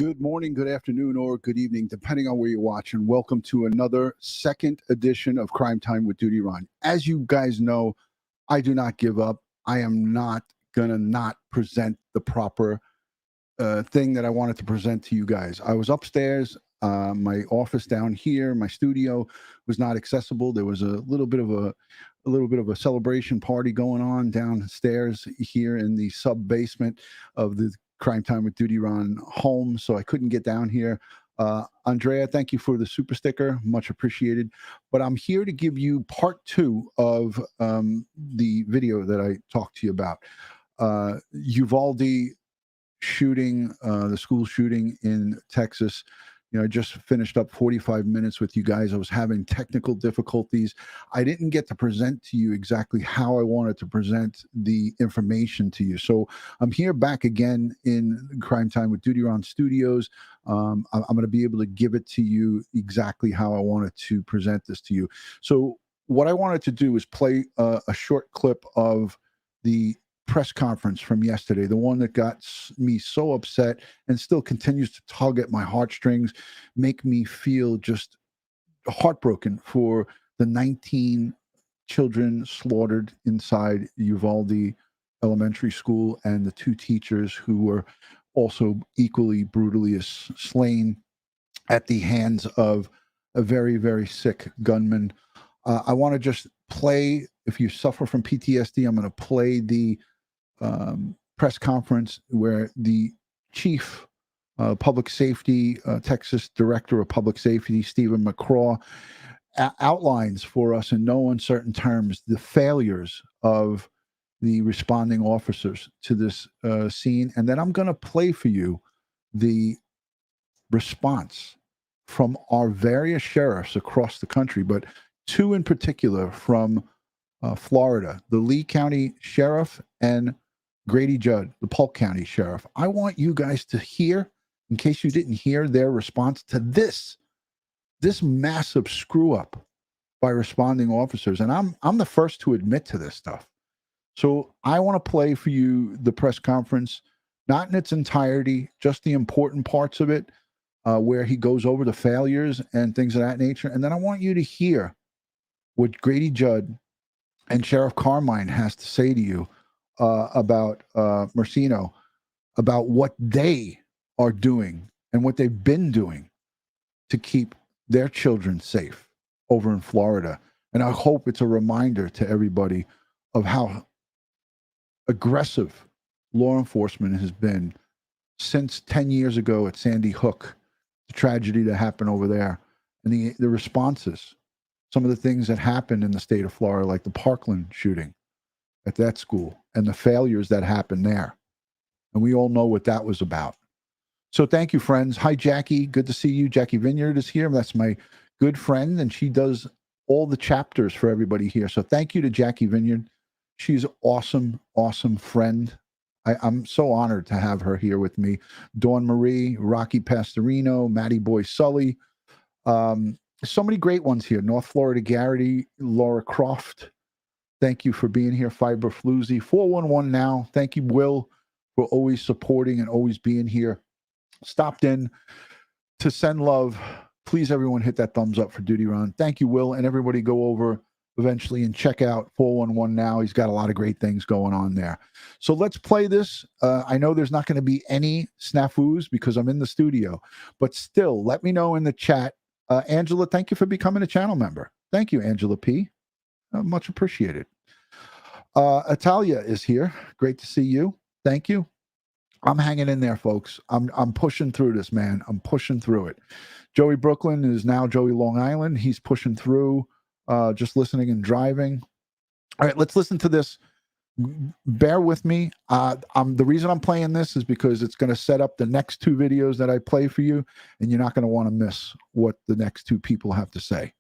Good morning, good afternoon, or good evening, depending on where you're watching. Welcome to another second edition of Crime Time with DutyRon. As you guys know, I do not give up. I am not going to not present the proper thing that I wanted to present to you guys. I was upstairs. My office down here, my studio was not accessible. There was a little bit of a celebration party going on downstairs here in the sub basement of the Crime Time with DutyRon home, so I couldn't get down here. Andrea, thank you for the super sticker, much appreciated. But I'm here to give you part 2 of the video that I talked to you about. Uvalde shooting, the school shooting in Texas. You know, I just finished up 45 minutes with you guys. I was having technical difficulties. I didn't get to present to you exactly how I wanted to present the information to you. So I'm here back again in Crime Time with DutyRon Studios. I'm going to be able to give it to you exactly how I wanted to present this to you. So what I wanted to do is play a short clip of the press conference from yesterday, the one that got me so upset and still continues to tug at my heartstrings, make me feel just heartbroken for the 19 children slaughtered inside Uvalde Elementary School and the 2 teachers who were also equally brutally slain at the hands of a very, very sick gunman. I want to just play, if you suffer from PTSD, I'm going to play the press conference where the chief public safety, Texas director of public safety, Stephen McCraw, outlines for us in no uncertain terms the failures of the responding officers to this scene. And then I'm going to play for you the response from our various sheriffs across the country, but 2 in particular from Florida, the Lee County Sheriff and Grady Judd, the Polk County Sheriff. I want you guys to hear, in case you didn't hear, their response to this massive screw up by responding officers. And I'm the first to admit to this stuff. So I want to play for you the press conference, not in its entirety, just the important parts of it, where he goes over the failures and things of that nature. And then I want you to hear what Grady Judd and Sheriff Carmine has to say to you about Marceno, about what they are doing and what they've been doing to keep their children safe over in Florida. And I hope it's a reminder to everybody of how aggressive law enforcement has been since 10 years ago at Sandy Hook, the tragedy that happened over there, and the responses, some of the things that happened in the state of Florida, like the Parkland shooting at that school and the failures that happened there. And we all know what that was about. So thank you, friends. Hi, Jackie. Good to see you. Jackie Vineyard is here. That's my good friend, and she does all the chapters for everybody here. So thank you to Jackie Vineyard. She's an awesome, awesome friend. I'm so honored to have her here with me. Dawn Marie, Rocky Pastorino, Matty Boy Sully. So many great ones here. North Florida Garrity, Laura Croft. Thank you for being here. Fiber Floozy, 411 now. Thank you, Will, for always supporting and always being here. Stopped in to send love. Please, everyone, hit that thumbs up for DutyRon. Thank you, Will, and everybody go over eventually and check out 411 now. He's got a lot of great things going on there. So let's play this. I know there's not going to be any snafus because I'm in the studio, but still, let me know in the chat. Angela, thank you for becoming a channel member. Thank you, Angela P. Much appreciated. Atalia is here. Great to see you. Thank you. I'm hanging in there, folks. I'm pushing through this, man. I'm pushing through it. Joey Brooklyn is now Joey Long Island. He's pushing through, just listening and driving. All right, let's listen to this. Bear with me. The reason I'm playing this is because it's going to set up the next 2 videos that I play for you, and you're not going to want to miss what the next 2 people have to say.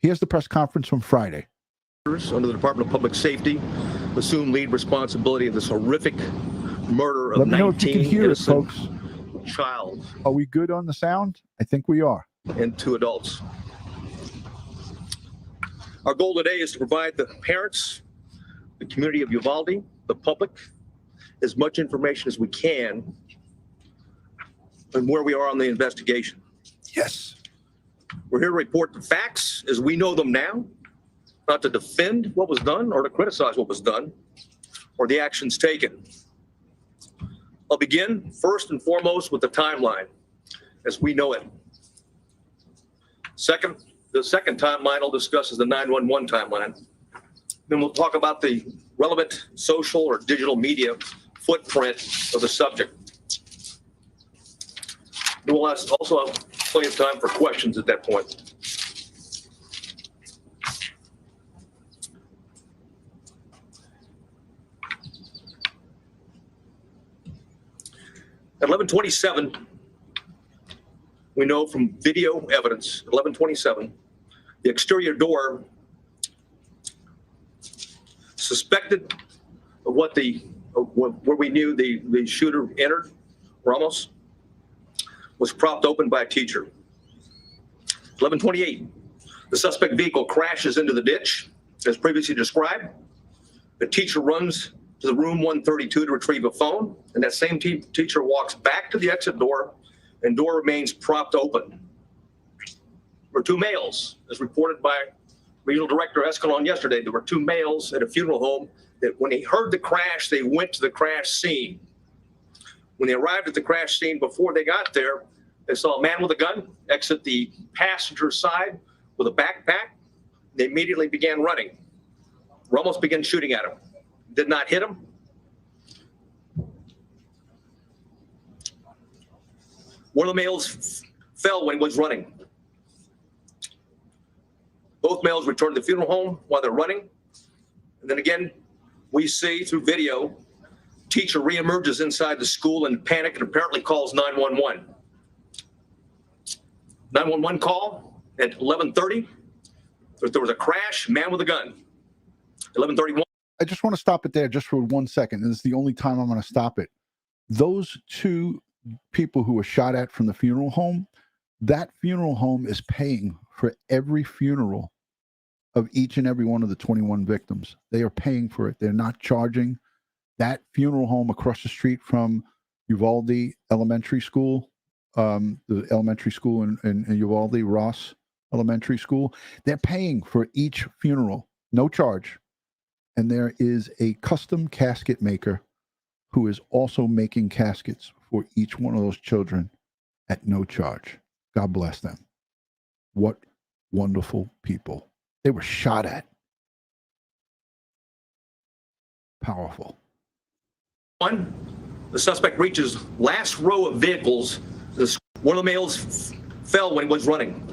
Here's the press conference from Friday. Under the Department of Public Safety assume lead responsibility of this horrific murder of 19 innocent child. Are we good on the sound? I think we are. And 2 adults. Our goal today is to provide the parents, the community of Uvalde, the public, as much information as we can and where we are on the investigation. Yes. We're here to report the facts as we know them now, not to defend what was done or to criticize what was done or the actions taken. I'll begin first and foremost with the timeline as we know it. The second timeline I'll discuss is the 911 timeline. Then we'll talk about the relevant social or digital media footprint of the subject. And we'll also have plenty of time for questions at that point. At 11:27, we know from video evidence, 11:27, the exterior door suspected of where we knew the shooter entered, Ramos, was propped open by a teacher. 11:28, the suspect vehicle crashes into the ditch, as previously described. The teacher runs to the room 132 to retrieve a phone, and that same teacher walks back to the exit door, and door remains propped open. There were two males, as reported by Regional Director Escalon yesterday. There were two males at a funeral home that when they heard the crash, they went to the crash scene. When they arrived at the crash scene, before they got there, they saw a man with a gun exit the passenger side with a backpack. They immediately began running. Ramos began shooting at him. Did not hit him. One of the males fell when he was running. Both males returned to the funeral home while they're running. And then again, we see through video, teacher reemerges inside the school in panic and apparently calls 911. 911 call at 11:30. There was a crash, man with a gun. 11:31. I just want to stop it there just for 1 second. And it's the only time I'm going to stop it. Those two people who were shot at from the funeral home, that funeral home is paying for every funeral of each and every one of the 21 victims. They are paying for it. They're not charging. That funeral home across the street from Uvalde Elementary School, the elementary school in Uvalde, Ross Elementary School, they're paying for each funeral, no charge. And there is a custom casket maker who is also making caskets for each one of those children at no charge. God bless them. What wonderful people. They were shot at. Powerful. One, the suspect reaches last row of vehicles. One of the males fell when he was running.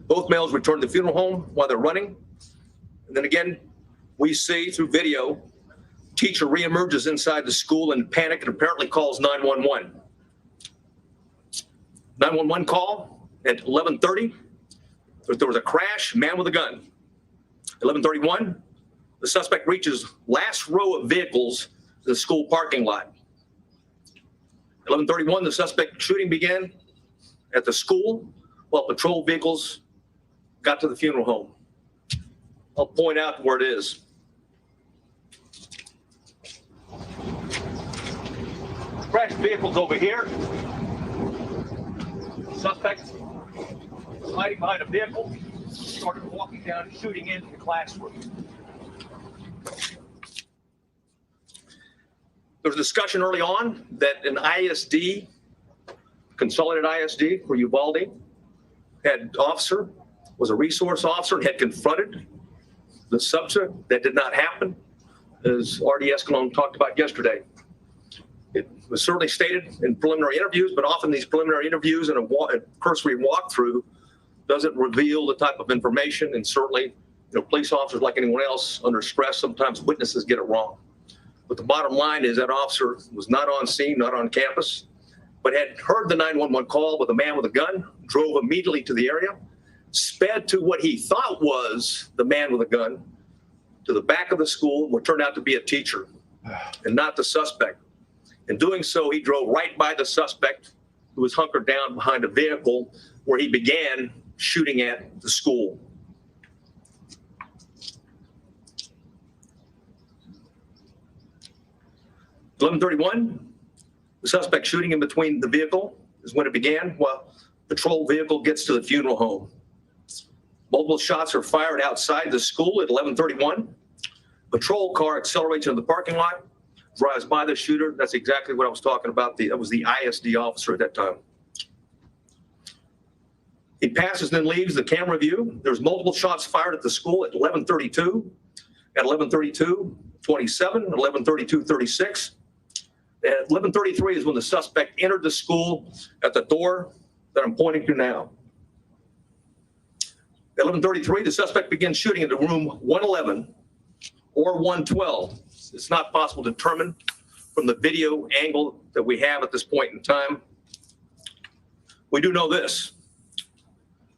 Both males returned to the funeral home while they're running. And then again, we see through video, teacher reemerges inside the school in panic and apparently calls 911. 911 call at 11:30. There was a crash, man with a gun. 11:31, the suspect reaches last row of vehicles to the school parking lot. 11:31, the suspect shooting began at the school while patrol vehicles got to the funeral home. I'll point out where it is. Crash vehicle's over here. Suspect hiding behind a vehicle, started walking down and shooting into the classroom. There was a discussion early on that an ISD, consolidated ISD for Uvalde, was a resource officer and had confronted the subject. That did not happen, as R.D. Escalon talked about yesterday. It was certainly stated in preliminary interviews, but often these preliminary interviews and a cursory walkthrough doesn't reveal the type of information. And certainly, police officers, like anyone else, under stress, sometimes witnesses get it wrong. But the bottom line is that officer was not on scene, not on campus, but had heard the 911 call with a man with a gun, drove immediately to the area, sped to what he thought was the man with a gun, to the back of the school, what turned out to be a teacher and not the suspect. In doing so, he drove right by the suspect, who was hunkered down behind a vehicle, where he began shooting at the school. At 11:31, The suspect shooting in between the vehicle is when it began. While patrol vehicle gets to the funeral home. Multiple shots are fired outside the school at 11:31. Patrol car accelerates into the parking lot, drives by the shooter. That's exactly what I was talking about. That was the ISD officer at that time. He passes and then leaves the camera view. There's multiple shots fired at the school at 11:32, at 11:32:27, 11:32:36. At 11:33 is when the suspect entered the school at the door that I'm pointing to now. At 11:33, the suspect begins shooting into room 111 or 112. It's not possible to determine from the video angle that we have at this point in time. We do know this,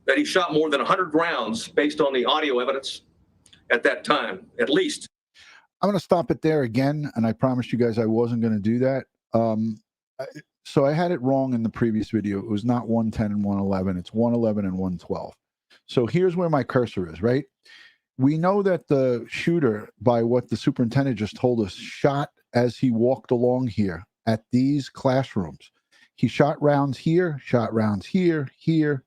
that he shot more than 100 rounds based on the audio evidence at that time, at least. I'm going to stop it there again, and I promised you guys I wasn't going to do that. So I had it wrong in the previous video. It was not 110 and 111. It's 111 and 112. So here's where my cursor is, right? We know that the shooter, by what the superintendent just told us, shot as he walked along here at these classrooms. He shot rounds here, here,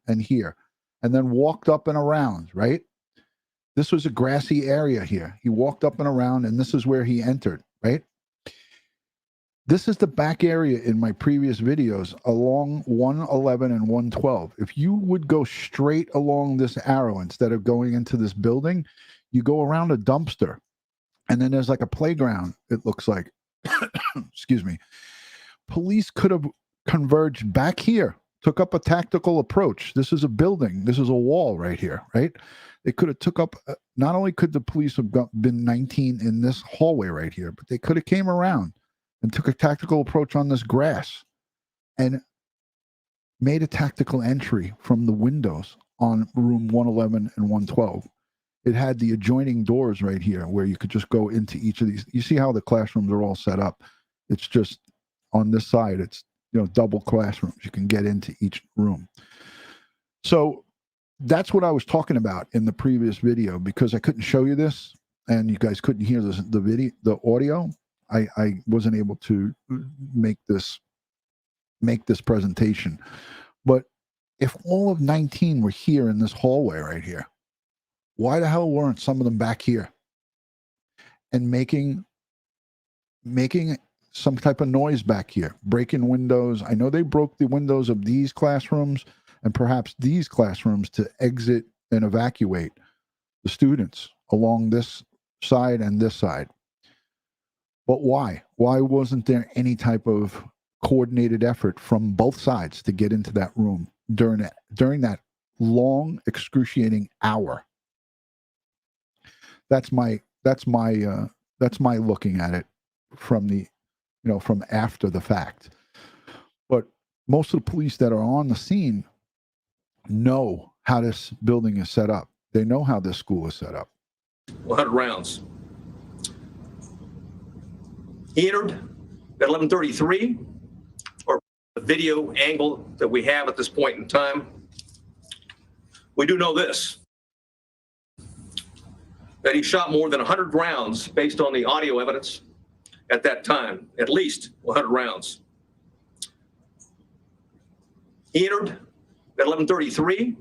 and here, and then walked up and around, right? This was a grassy area here. He walked up and around, and this is where he entered, right? This is the back area in my previous videos along 111 and 112. If you would go straight along this arrow instead of going into this building, you go around a dumpster, and then there's like a playground, it looks like. Excuse me. Police could have converged back here, took up a tactical approach. This is a building. This is a wall right here, right? They could have took up, not only could the police have been 19 in this hallway right here, but they could have came around and took a tactical approach on this grass and made a tactical entry from the windows on room 111 and 112. It had the adjoining doors right here where you could just go into each of these. You see how the classrooms are all set up. It's just on this side, it's, you know, double classrooms. You can get into each room. So that's what I was talking about in the previous video, because I couldn't show you this and you guys couldn't hear this, the audio. I wasn't able to make this presentation. But if all of 19 were here in this hallway right here, why the hell weren't some of them back here and making some type of noise back here, breaking windows? I know they broke the windows of these classrooms and perhaps these classrooms to exit and evacuate the students along this side and this side. But why? Why wasn't there any type of coordinated effort from both sides to get into that room during that long, excruciating hour? That's my looking at it from the, from after the fact. But most of the police that are on the scene know how this building is set up. They know how this school is set up. 100 rounds. He entered at 11:33, or the video angle that we have at this point in time. We do know this, that he shot more than 100 rounds based on the audio evidence at that time, at least 100 rounds. He entered at 11:33,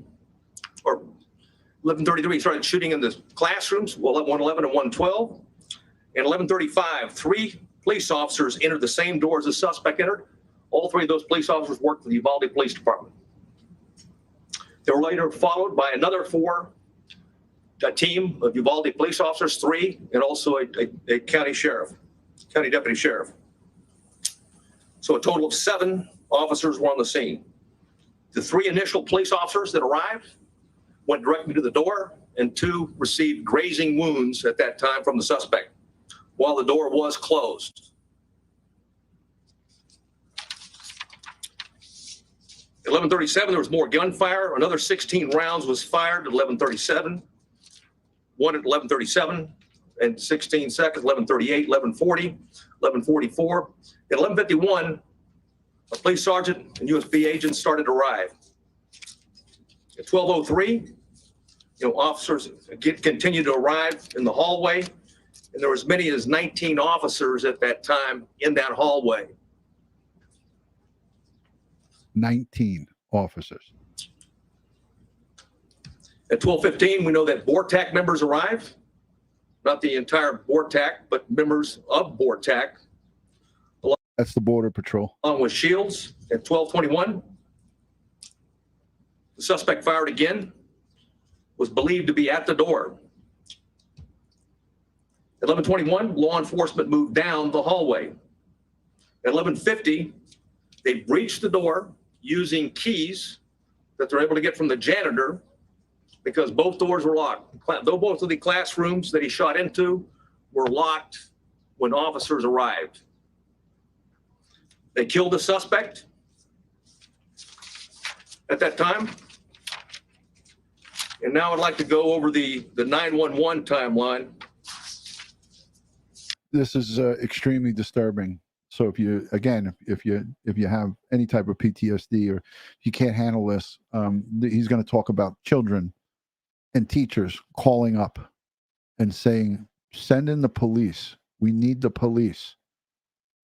or 11:33, he started shooting in the classrooms, 111 and 112. And 11:35, 3 police officers entered the same door as the suspect entered. All 3 of those police officers worked for the Uvalde Police Department. They were later followed by another 4, a team of Uvalde police officers, 3, and also a county deputy sheriff. So a total of 7 officers were on the scene. The 3 initial police officers that arrived went directly to the door, and 2 received grazing wounds at that time from the suspect while the door was closed. At 11:37, there was more gunfire. Another 16 rounds was fired at 11:37. 1 at 11:37 and 16 seconds, 11:38, 11:40, 11:44. At 11:51, a police sergeant and U.S.B. agents started to arrive. At 12:03, officers continued to arrive in the hallway, and there were as many as 19 officers at that time in that hallway. 19 officers. At 12:15, we know that BORTAC members arrive. Not the entire BORTAC, but members of BORTAC. That's the Border Patrol. Along with Shields. At 12:21, the suspect fired again, was believed to be at the door. At 11:21, law enforcement moved down the hallway. At 11:50, they breached the door using keys that they're able to get from the janitor because both doors were locked. Though both of the classrooms that he shot into were locked when officers arrived. They killed the suspect at that time. And now I'd like to go over the 911 timeline. This is extremely disturbing. So if you have any type of PTSD or if you can't handle this, he's going to talk about children and teachers calling up and saying, send in the police. We need the police.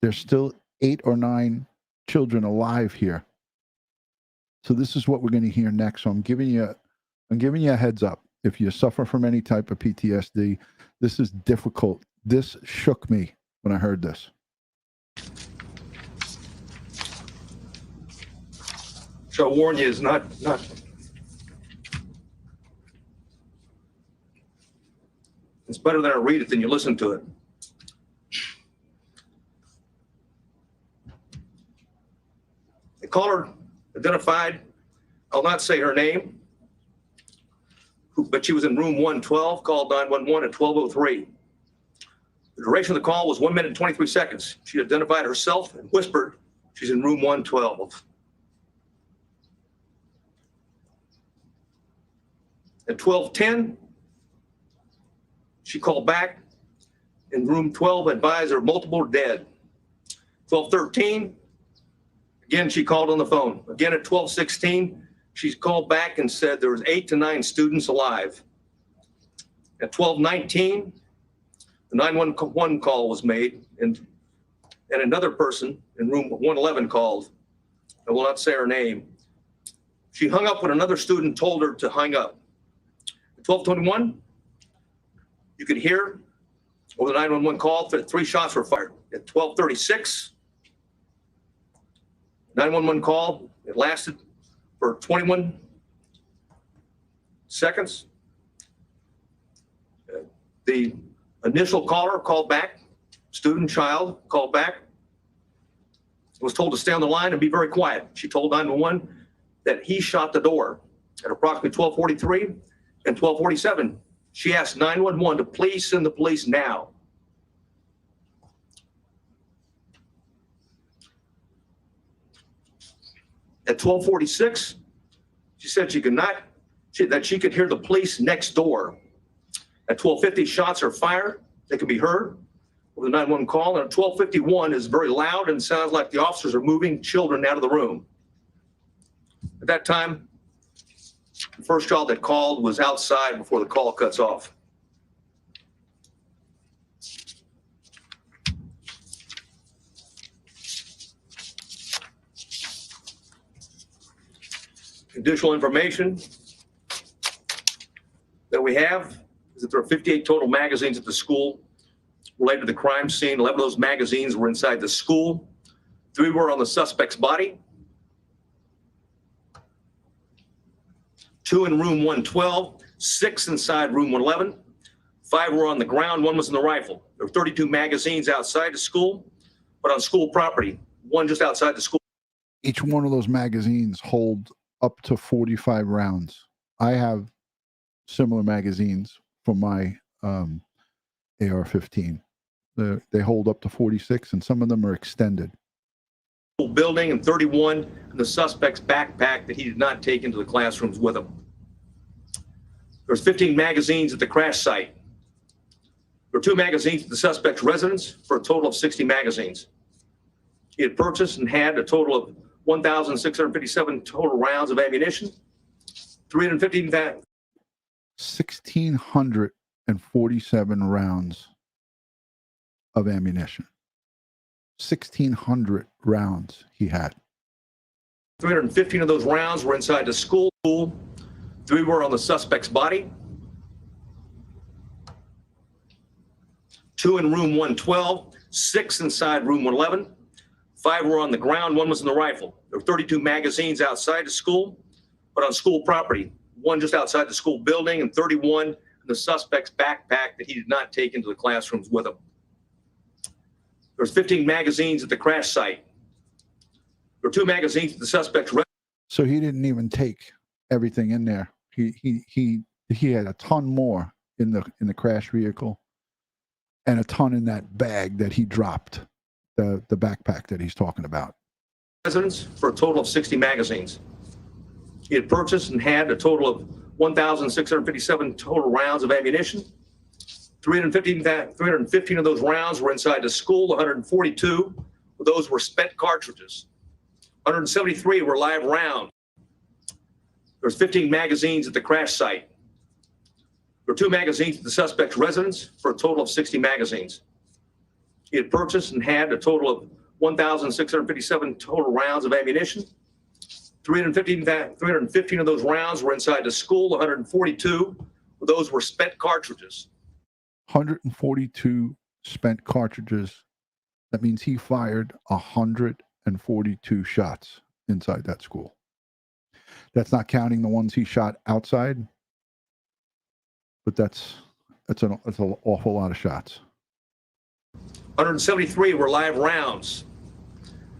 There's still 8 or 9 children alive here. So this is what we're going to hear next. So I'm giving you a heads up. If you suffer from any type of PTSD, this is difficult. This shook me when I heard this. So I warn you, it's not. It's better that I read it than you listen to it. The caller identified, I'll not say her name, but she was in room 112, called 911 at 12:03. The duration of the call was 1 minute and 23 seconds. She identified herself and whispered she's in room 112. At 12:10, she called back in room 12, advised her multiple dead. 12:13, again, she called on the phone. Again, at 12:16, she's called back and said there was 8 to 9 students alive. At 12:19, the 911 call was made, and another person in room 111 called. I will not say her name. She hung up when another student told her to hang up. At 12:21, you could hear over the 911 call that 3 shots were fired. At 12:36, 911 call, it lasted for 21 seconds. The initial caller called back, student, child, called back, was told to stay on the line and be very quiet. She told 911 that he shot the door. At approximately 12:43 and 12:47, she asked 911 to please send the police now. At 12:46, she said that she could hear the police next door. At 12:50, shots are fired. They can be heard over the 911 call. And at 12:51 is very loud and sounds like the officers are moving children out of the room. At that time, the first child that called was outside before the call cuts off. Additional information that we have is that there are 58 total magazines at the school related to the crime scene. 11 of those magazines were inside the school. 3 were on the suspect's body. 2 in room 112, 6 inside room 111. 5 were on the ground, 1 was in the rifle. There were 32 magazines outside the school, but on school property, 1 just outside the school. Each one of those magazines hold up to 45 rounds. I have similar magazines for my AR-15. They hold up to 46, and some of them are extended. Building and 31 in the suspect's backpack that he did not take into the classrooms with him. There's 15 magazines at the crash site. There were 2 magazines at the suspect's residence for a total of 60 magazines. He had purchased and had a total of 1,657 total rounds of ammunition, 315 that. 1,647 rounds of ammunition. 1,600 rounds he had. 315 of those rounds were inside the school. 3 were on the suspect's body. 2 in room 112, 6 inside room 111. 5 were on the ground, 1 was in the rifle. There were 32 magazines outside the school, but on school property. 1 just outside the school building and 31 in the suspect's backpack that he did not take into the classrooms with him. There was 15 magazines at the crash site. There were 2 magazines at the suspect's. So he didn't even take everything in there. He had a ton more in the crash vehicle, and a ton in that bag that he dropped, the backpack that he's talking about. Residence for a total of 60 magazines. He had purchased and had a total of 1,657 total rounds of ammunition. 315 of those rounds were inside the school. 142 of those were spent cartridges. 173 were live rounds. There was 15 magazines at the crash site. There were 2 magazines at the suspect's residence for a total of 60 magazines. He had purchased and had a total of 1,657 total rounds of ammunition. 315 of those rounds were inside the school. 142 of those were spent cartridges. 142 spent cartridges. That means he fired 142 shots inside that school. That's not counting the ones he shot outside, but that's an awful lot of shots. 173 were live rounds.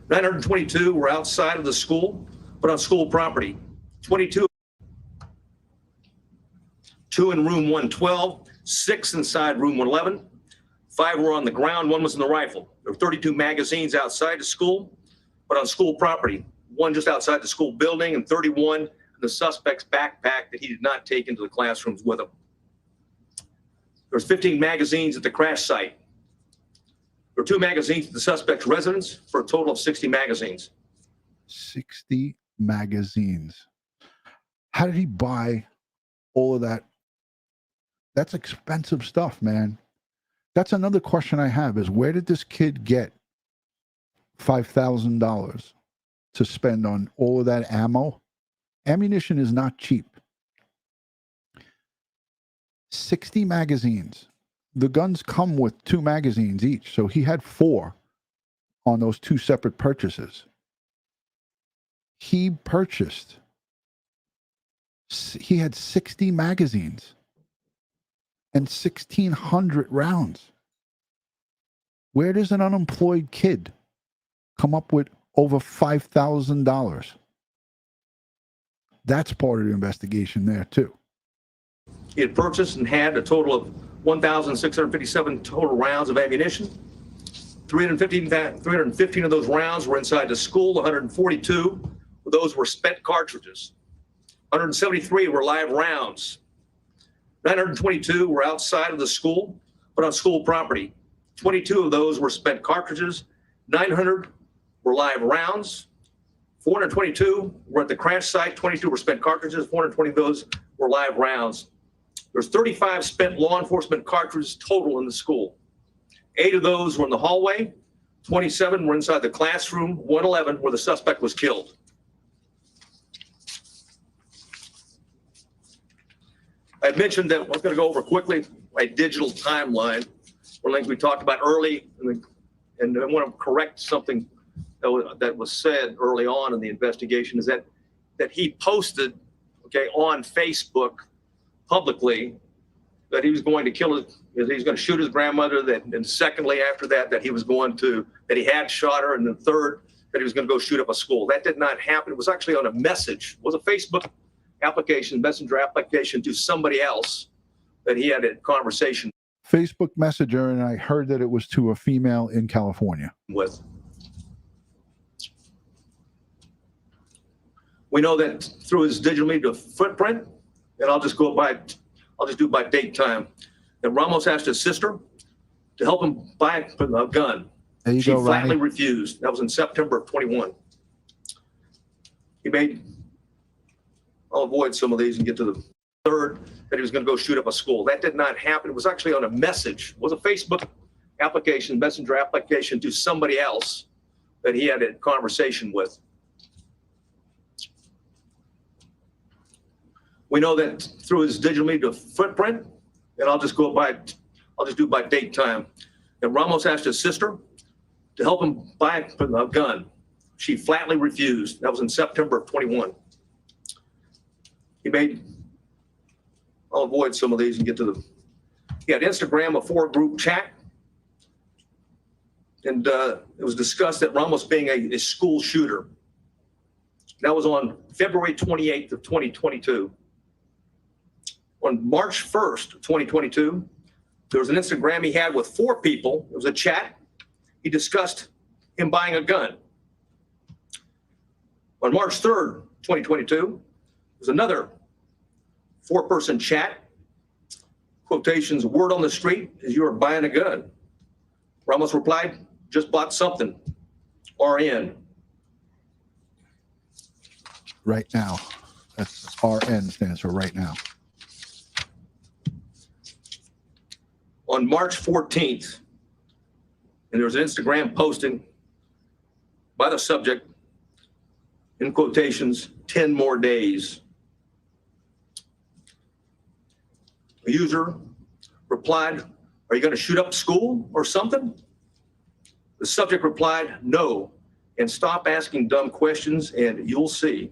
922 were outside of the school, but on school property. 22, 2 in room 112, 6 inside room 111. 5 were on the ground, 1 was in the rifle. There were 32 magazines outside the school, but on school property. 1 just outside the school building and 31 in the suspect's backpack that he did not take into the classrooms with him. There was 15 magazines at the crash site. There were 2 magazines at the suspect's residence for a total of 60 magazines. 60 magazines. How did he buy all of that? That's expensive stuff, man. That's another question I have is, where did this kid get $5,000 to spend on all of that ammo? Ammunition is not cheap. 60 magazines. The guns come with 2 magazines each, so he had 4 on those 2 separate purchases. He had 60 magazines and 1,600 rounds. Where does an unemployed kid come up with over $5,000? That's part of the investigation there, too. He had purchased and had a total of 1,657 total rounds of ammunition. 315 of those rounds were inside the school. 142 of those were spent cartridges. 173 were live rounds. 922 were outside of the school, but on school property. 22 of those were spent cartridges. 900 were live rounds. 422 were at the crash site. 22 were spent cartridges. 420 of those were live rounds. There's 35 spent law enforcement cartridges total in the school. 8 of those were in the hallway. 27 were inside the classroom. 111 where the suspect was killed. I mentioned that I was going to go over quickly my digital timeline. One thing we talked about early, and I want to correct something that was said early on in the investigation, is that he posted, on Facebook publicly that he was going to kill that he was going to shoot his grandmother, and secondly, after that he had shot her, and then third, that he was going to go shoot up a school. That did not happen. It was actually on a message. It was a Facebook application, messenger application to somebody else that he had a conversation. Facebook Messenger, and I heard that it was to a female in California. With. We know that through his digital media footprint, and I'll just do by date time, that Ramos asked his sister to help him buy a gun. She flatly refused. That was in September of 21. I'll avoid some of these and get to the third, that he was going to go shoot up a school. That did not happen. It was actually on a message. It was a Facebook application, messenger application to somebody else that he had a conversation with. We know that through his digital media footprint, and I'll just do by date time. And Ramos asked his sister to help him buy a gun. She flatly refused. That was in September of 21. I'll avoid some of these and get to he had Instagram, a 4-group chat. And it was discussed that Ramos being a school shooter. That was on February 28th of 2022. On March 1st of 2022, there was an Instagram he had with 4 people. It was a chat. He discussed him buying a gun. On March 3rd, 2022, there was another 4-person chat. Quotations, word on the street is you are buying a gun. Ramos replied, just bought something. RN. Right now. That's RN stands for right now. On March 14th, and there was an Instagram posting by the subject, in quotations, 10 more days. A user replied, are you going to shoot up school or something? The subject replied, no, and stop asking dumb questions and you'll see.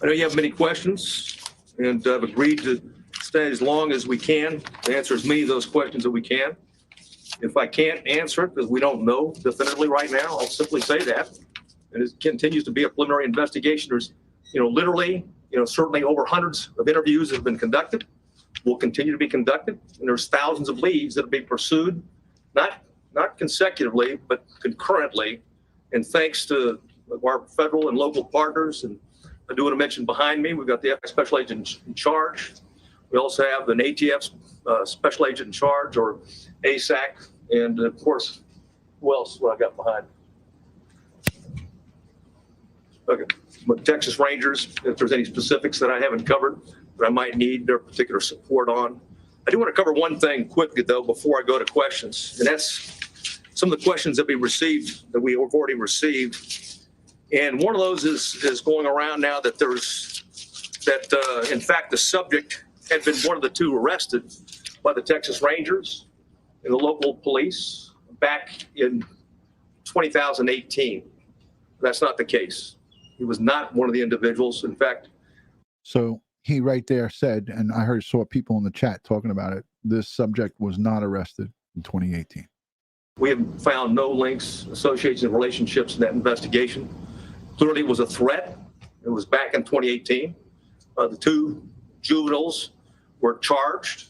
I know you have many questions, and I've agreed to stay as long as we can to answer as many of those questions that we can. If I can't answer it because we don't know definitively right now, I'll simply say that. And it continues to be a preliminary investigation. There's, literally, certainly over hundreds of interviews that have been conducted, will continue to be conducted, and there's thousands of leads that will be pursued, not consecutively, but concurrently. And thanks to our federal and local partners, and I do want to mention behind me, we've got the FBI Special Agent in Charge. We also have an ATF Special Agent in Charge, or ASAC. And of course, who else what I got behind? Okay, but Texas Rangers, if there's any specifics that I haven't covered that I might need their particular support on. I do want to cover one thing quickly, though, before I go to questions. And that's some of the questions that we have already received. And one of those is going around now that in fact, the subject had been one of the 2 arrested by the Texas Rangers and the local police back in 2018. That's not the case. He was not one of the individuals. In fact. So he right there said, and I saw people in the chat talking about it, this subject was not arrested in 2018. We have found no links, associations, and relationships in that investigation. Clearly it was a threat. It was back in 2018. The 2 juveniles were charged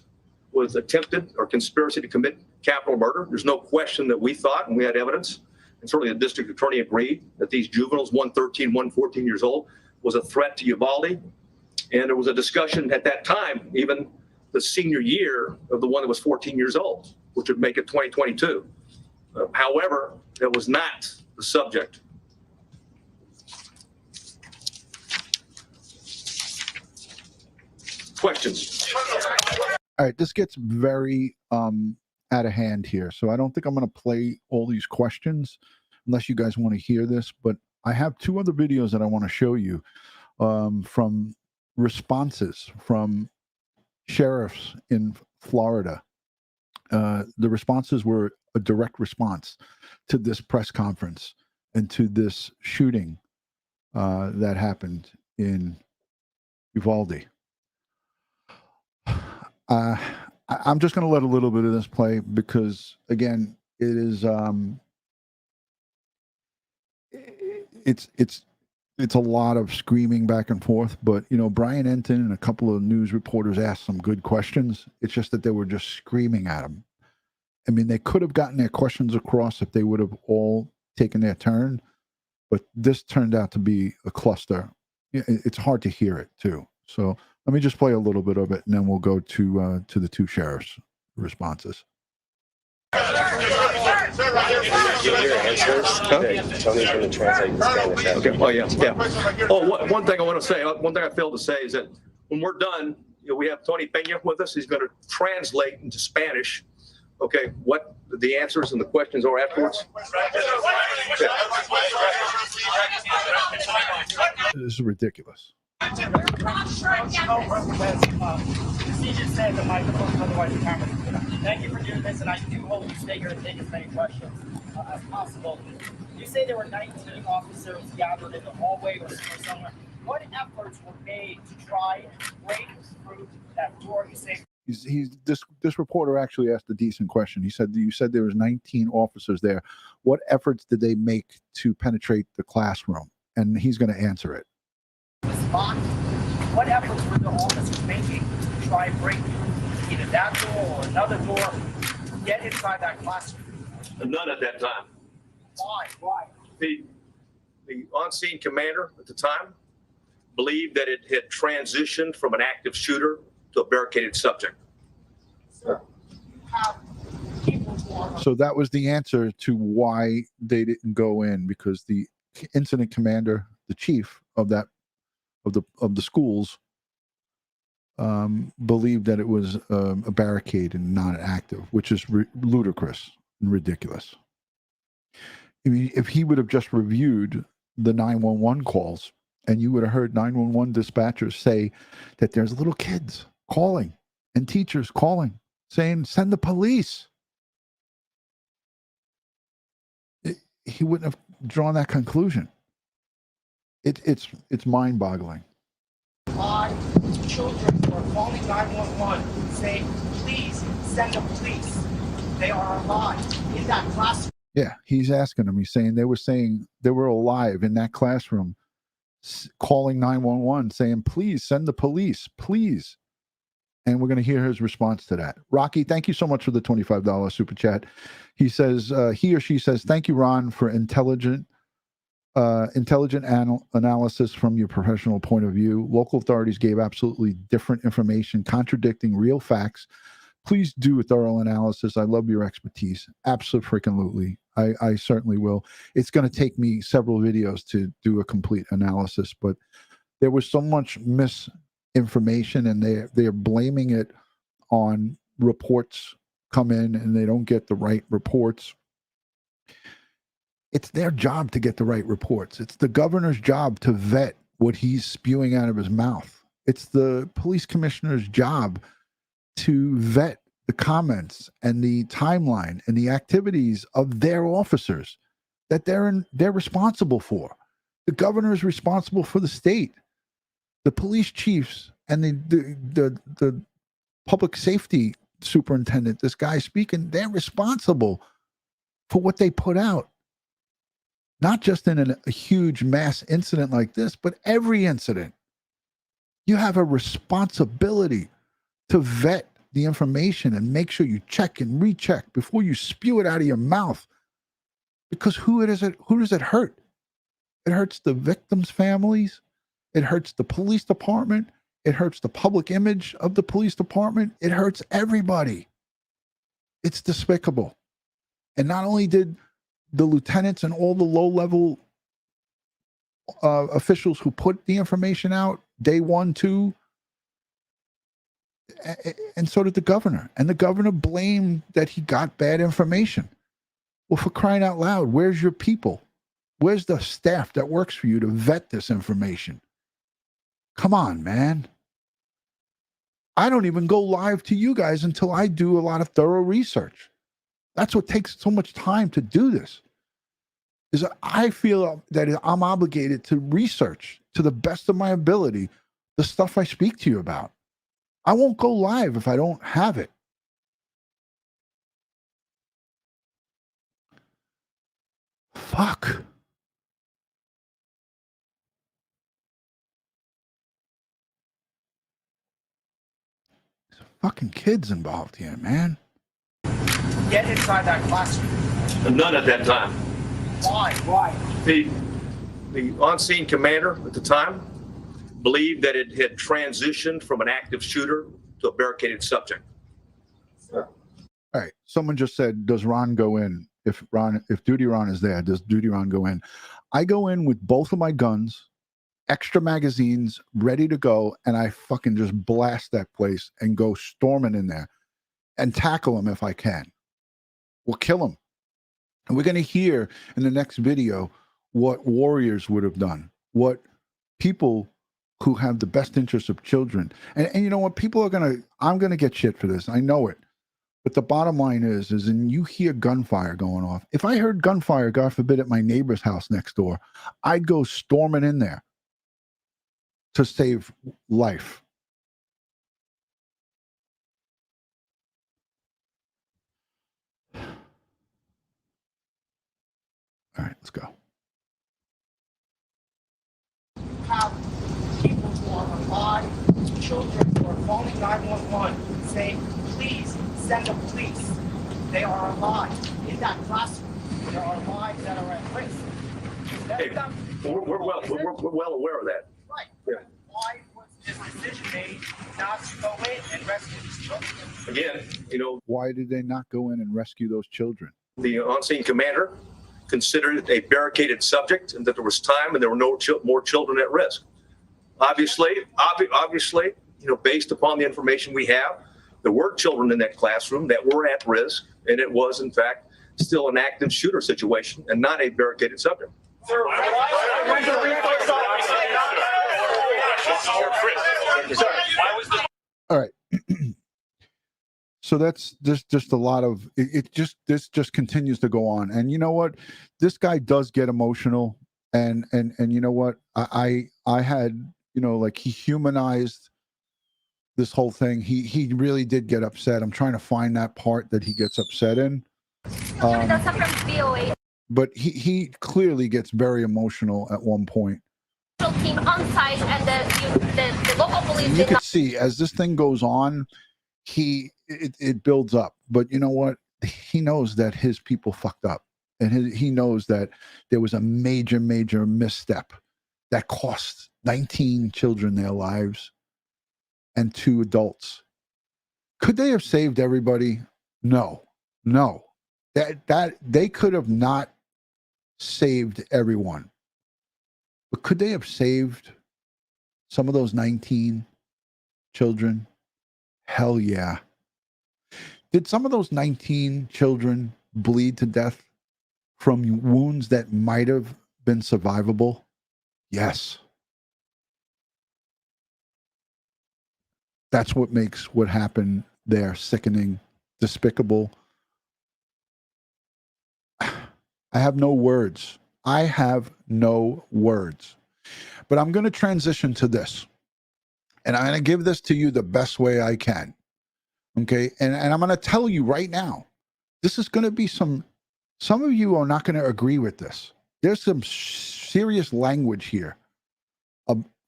with attempted or conspiracy to commit capital murder. There's no question that we thought, and we had evidence, and certainly the district attorney agreed, that these juveniles, one 13, one 14 years old, was a threat to Uvalde. And there was a discussion at that time, even the senior year of the one that was 14 years old, which would make it 2022. However, that was not the subject. Questions? All right, this gets very out of hand here, so I don't think I'm going to play all these questions unless you guys want to hear this, but I have 2 other videos that I want to show you from responses from sheriffs in Florida. The responses were a direct response to this press conference and to this shooting that happened in Uvalde. I'm just going to let a little bit of this play because, again, it is it's a lot of screaming back and forth. But Brian Enton and a couple of news reporters asked some good questions. It's just that they were just screaming at him. I mean, they could have gotten their questions across if they would have all taken their turn, but this turned out to be a cluster. It's hard to hear it too. So let me just play a little bit of it, and then we'll go to the 2 sheriffs' responses. Sir, Give your answers. Okay. Tony's going to translate the Spanish. Okay. Oh yeah. Yeah. Oh, one thing I want to say. One thing I failed to say is that when we're done, we have Tony Pena with us. He's going to translate into Spanish. Okay, what the answers and the questions are afterwards. Okay. This is ridiculous. Thank you for doing this, and I do hope you stay here and take as many questions as possible. You say there were 19 officers gathered in the hallway or somewhere. What efforts were made to try and break through that door? You say This reporter actually asked a decent question. He said, "You said there was 19 officers there. What efforts did they make to penetrate the classroom?" And he's going to answer it. What efforts were the officers making to try and break through either that door or another door to get inside that classroom? None at that time. Why? Why? The on-scene commander at the time believed that it had transitioned from an active shooter to a barricaded subject. So that was the answer to why they didn't go in, because the incident commander, the chief of the schools, believed that it was a barricade and not active, which is ludicrous and ridiculous. I mean, if he would have just reviewed the 911 calls, and you would have heard 911 dispatchers say that there's little kids calling and teachers calling, saying, "Send the police." He wouldn't have drawn that conclusion. It's mind-boggling. 5 children were calling 911 saying, "Please send the police. They are alive in that classroom." Yeah, he's asking them. He's saying they were alive in that classroom, calling 911, saying, "Please send the police, please." And we're going to hear his response to that. Rocky, thank you so much for the $25 super chat. He says, he or she says, "Thank you, Ron, for intelligent analysis from your professional point of view. Local authorities gave absolutely different information, contradicting real facts. Please do a thorough analysis. I love your expertise." Absolutely. I certainly will. It's going to take me several videos to do a complete analysis, but there was so much misinformation, and they're blaming it on reports come in and they don't get the right reports. It's their job to get the right reports. It's the governor's job to vet what he's spewing out of his mouth. It's the police commissioner's job to vet the comments and the timeline and the activities of their officers that they're responsible for. The governor is responsible for the state. The police chiefs and the public safety superintendent, this guy speaking, they're responsible for what they put out. Not just in a huge mass incident like this, but every incident. You have a responsibility to vet the information and make sure you check and recheck before you spew it out of your mouth. Because who does it hurt? It hurts the victims' families. It hurts the police department. It hurts the public image of the police department. It hurts everybody. It's despicable. And not only did the lieutenants and all the low-level officials who put the information out, day 1, 2, and so did the governor. And the governor blamed that he got bad information. Well, for crying out loud, where's your people? Where's the staff that works for you to vet this information? Come on, man. I don't even go live to you guys until I do a lot of thorough research. That's what takes so much time to do this. Is I feel that I'm obligated to research to the best of my ability the stuff I speak to you about. I won't go live if I don't have it. Fuck. There's fucking kids involved here, man. Get inside that classroom. None at that time. Why? Why? The on-scene commander at the time believed that it had transitioned from an active shooter to a barricaded subject. All right. Someone just said, "Does Ron go in?" if DutyRon is there, does DutyRon go in? I go in with both of my guns, extra magazines, ready to go, and I fucking just blast that place and go storming in there and tackle him if I can. We'll kill him. And we're going to hear in the next video what warriors would have done, what people who have the best interests of children. And you know what? People are going to, I'm going to get shit for this. I know it. But the bottom line is and you hear gunfire going off. If I heard gunfire, God forbid, at my neighbor's house next door, I'd go storming in there to save life. All right, let's go. Have people who are alive, children who are calling 911 saying, please send the police. They are alive. In that classroom, there are lives that are at risk. Hey, we're well aware of that. Right. Yeah. Why was this decision made not to go in and rescue these children? Again, you know, Why did they not go in and rescue those children? the on-scene commander considered it a barricaded subject and that there was time and there were no more children at risk. Obviously, you know, based upon the information we have, there were children in that classroom that were at risk, and it was, in fact, still an active shooter situation and not a barricaded subject. Sir, All right. So that's just a lot of this just continues to go on. And you know what? This guy does get emotional. And you know what? I had, you know, like, he humanized this whole thing. He really did get upset. I'm trying to find that part that he gets upset in. But he clearly gets very emotional at one point. Team on site and the local police. You can see as this thing goes on, it builds up. But you know what? He knows that his people fucked up, and he knows that there was a major misstep that cost 19 children their lives and 2 adults. Could they have saved everybody? No. That they could have not saved everyone. But could they have saved some of those 19 children? Hell yeah. Did some of those 19 children bleed to death from wounds that might have been survivable? Yes. That's what makes what happened there sickening, despicable. I have no words. But I'm going to transition to this. And I'm going to give this to you the best way I can. Okay? And I'm going to tell you right now, this is going to be some of you are not going to agree with this. There's some serious language here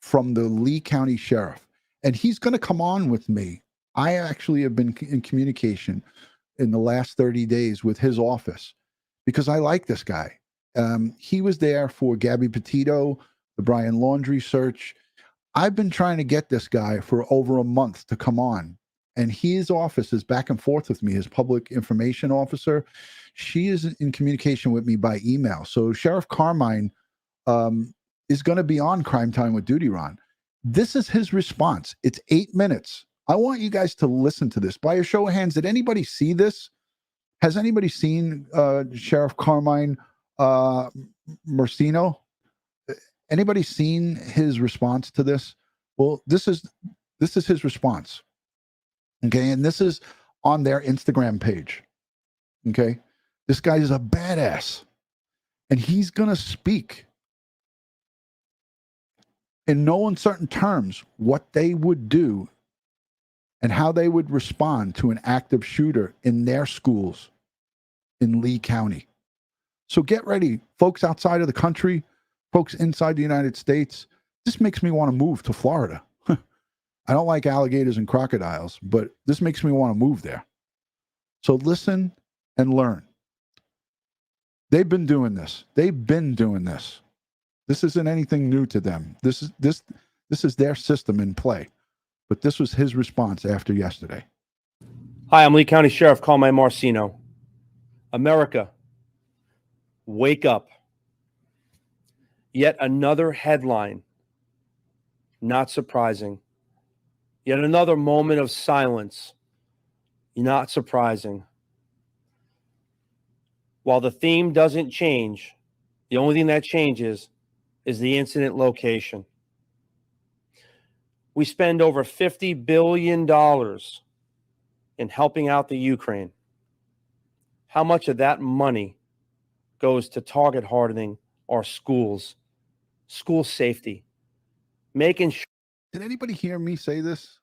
from the Lee County Sheriff. And he's going to come on with me. I actually have been in communication in the last 30 days with his office because I like this guy. He was there for Gabby Petito, the Brian Laundrie search. I've been trying to get this guy for over a month to come on. And his office is back and forth with me, his public information officer. She is in communication with me by email. So Sheriff Carmine is going to be on Crime Time with DutyRon. This is his response. It's 8 minutes. I want you guys to listen to this. By a show of hands, did anybody see this? Has anybody seen Sheriff Carmine Marceno? Anybody seen his response to this? Well, this is his response. Okay, and this is on their Instagram page. Okay, this guy is a badass, and he's gonna speak in no uncertain terms what they would do and how they would respond to an active shooter in their schools in Lee County. So get ready, folks outside of the country, folks inside the United States. This makes me want to move to Florida. I don't like alligators and crocodiles, but this makes me want to move there. So listen and learn. They've been doing this. This isn't anything new to them. This is their system in play. But this was his response after yesterday. Hi, I'm Lee County Sheriff Carmine Marceno. America Wake up. Yet another headline. Not surprising. Yet another moment of silence. Not surprising. While the theme doesn't change, the only thing that changes is the incident location. We spend over $50 billion in helping out the Ukraine. How much of that money goes to target hardening our schools, school safety, making sure? Did anybody hear me say this?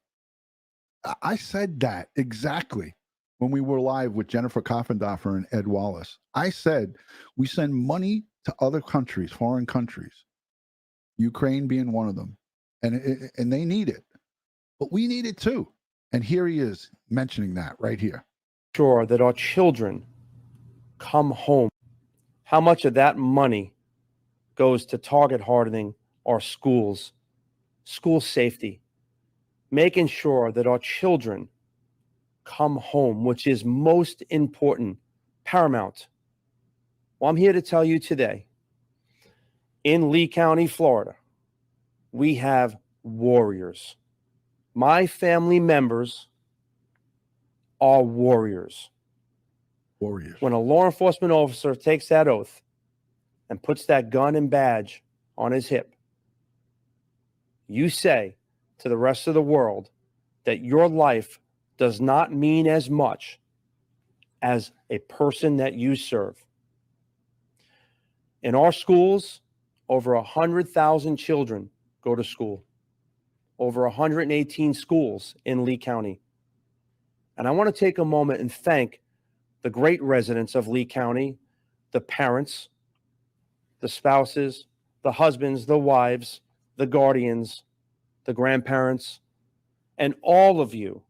I said that exactly when we were live with Jennifer Koffendorfer and Ed Wallace. I said we send money to other countries, foreign countries, Ukraine being one of them, and they need it, but we need it too. And here he is mentioning that right here. Sure that our children come home. How much of that money goes to target hardening our schools, school safety, making sure that our children come home, which is most important, paramount. Well, I'm here to tell you today, in Lee County, Florida, we have warriors. My family members are warriors. Warriors. When a law enforcement officer takes that oath and puts that gun and badge on his hip, you say to the rest of the world that your life does not mean as much as a person that you serve. In our schools, over 100,000 children go to school. Over 118 schools in Lee County. And I want to take a moment and thank the great residents of Lee County, the parents, the spouses, the husbands, the wives, the guardians, the grandparents, and all of you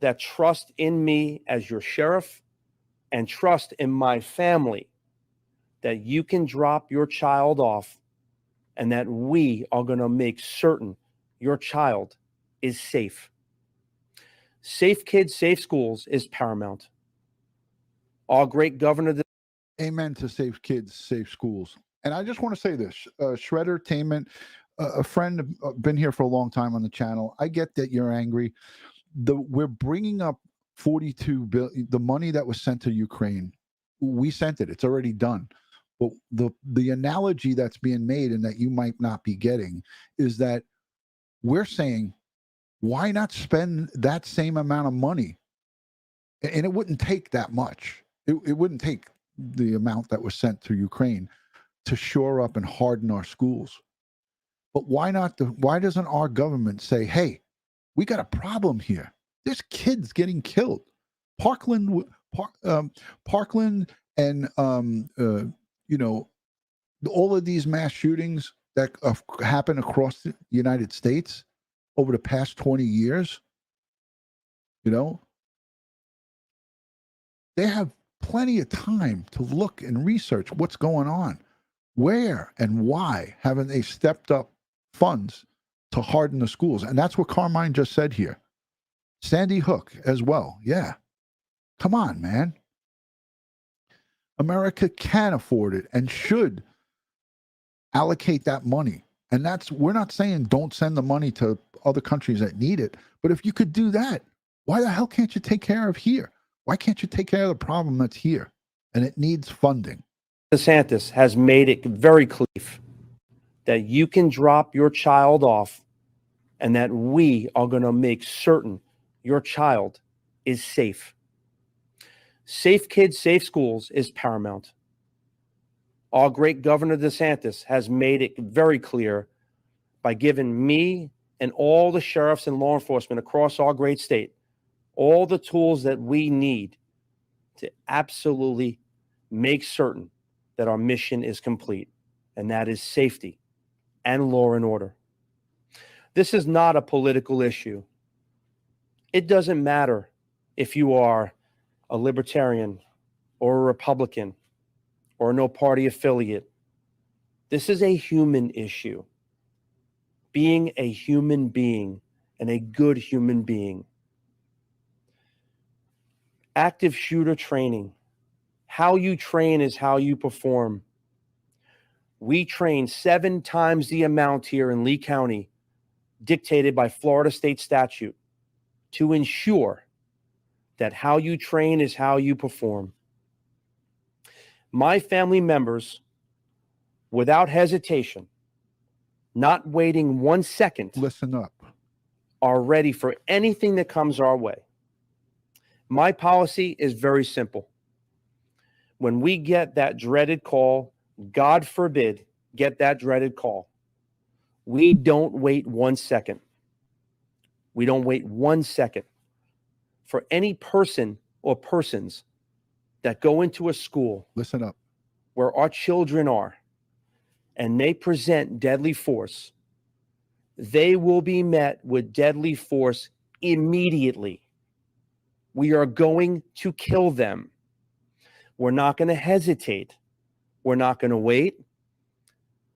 that trust in me as your sheriff and trust in my family that you can drop your child off and that we are going to make certain your child is safe. Safe kids, safe schools is paramount. Our great governor. Amen to safe kids, safe schools. And I just want to say this, Shredder Tainment, a friend, been here for a long time on the channel. I get that you're angry. We're bringing up 42 billion, the money that was sent to Ukraine. We sent it. It's already done. But the analogy that's being made and that you might not be getting is that we're saying, why not spend that same amount of money? And it wouldn't take that much. It wouldn't take the amount that was sent to Ukraine to shore up and harden our schools. But why doesn't our government say, hey, we got a problem here. There's kids getting killed. Parkland and all of these mass shootings that happen across the United States over the past 20 years, they have plenty of time to look and research what's going on. Where and why haven't they stepped up funds to harden the schools? And that's what Carmine just said here. Sandy Hook as well. Yeah. Come on, man. America can afford it and should allocate that money. And we're not saying don't send the money to other countries that need it. But if you could do that, why the hell can't you take care of here? Why can't you take care of the problem that's here? And it needs funding. DeSantis has made it very clear that you can drop your child off and that we are going to make certain your child is safe. Safe kids, safe schools is paramount. Our great Governor DeSantis has made it very clear by giving me and all the sheriffs and law enforcement across our great state all the tools that we need to absolutely make certain that our mission is complete, and that is safety and law and order. This is not a political issue. It doesn't matter if you are a libertarian or a Republican or no party affiliate. This is a human issue. Being a human being and a good human being. Active shooter training How you train is how you perform. We train 7 times the amount here in Lee County, dictated by Florida state statute, to ensure that how you train is how you perform. My family members, without hesitation, not waiting 1 second, Listen up. are ready for anything that comes our way. My policy is very simple. When we get that dreaded call, God forbid, get that dreaded call, we don't wait 1 second. We don't wait 1 second for any person or persons that go into a school Listen up. where our children are and they present deadly force. They will be met with deadly force immediately. We are going to kill them. We're not going to hesitate. We're not going to wait.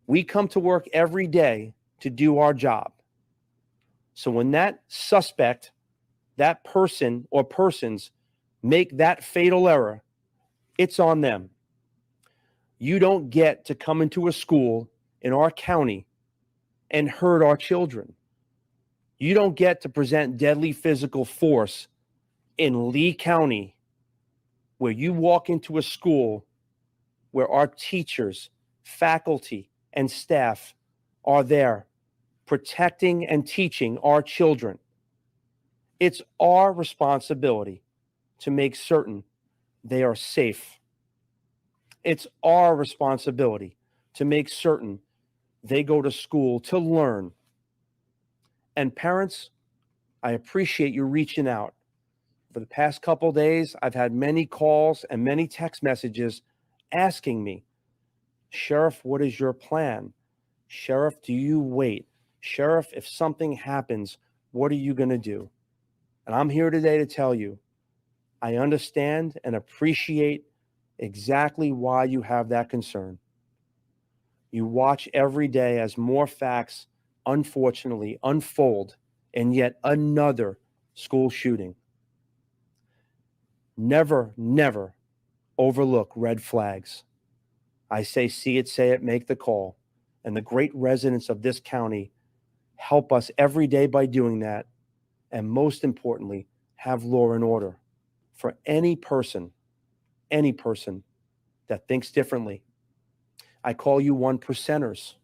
We come to work every day to do our job. So when that suspect, that person or persons make that fatal error, it's on them. You don't get to come into a school in our county and hurt our children. You don't get to present deadly physical force in Lee County, where you walk into a school where our teachers, faculty, and staff are there protecting and teaching our children. It's our responsibility to make certain they are safe. It's our responsibility to make certain they go to school to learn. And parents, I appreciate you reaching out. For the past couple of days, I've had many calls and many text messages asking me, Sheriff, what is your plan? Sheriff, do you wait? Sheriff, if something happens, what are you going to do? And I'm here today to tell you, I understand and appreciate exactly why you have that concern. You watch every day as more facts, unfortunately, unfold in yet another school shooting. Never, never overlook red flags. I say, see it, say it, make the call. And the great residents of this county help us every day by doing that. And most importantly, have law and order. For any person that thinks differently, I call you 1%ers.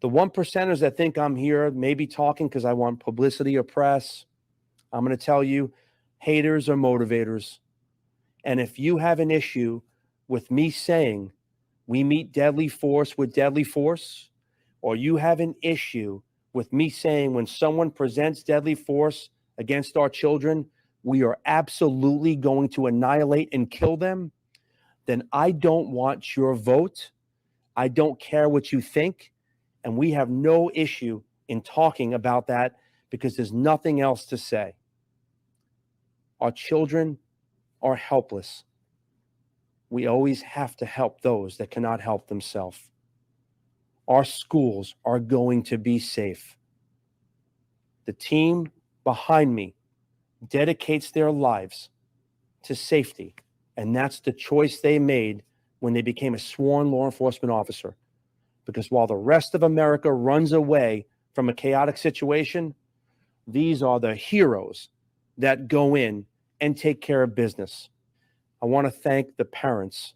The 1%ers that think I'm here maybe talking because I want publicity or press, I'm going to tell you, haters are motivators. And if you have an issue with me saying we meet deadly force with deadly force, or you have an issue with me saying when someone presents deadly force against our children, we are absolutely going to annihilate and kill them, then I don't want your vote. I don't care what you think. And we have no issue in talking about that because there's nothing else to say. Our children are helpless. We always have to help those that cannot help themselves. Our schools are going to be safe. The team behind me dedicates their lives to safety, and that's the choice they made when they became a sworn law enforcement officer. Because while the rest of America runs away from a chaotic situation, these are the heroes that go in and take care of business. I want to thank the parents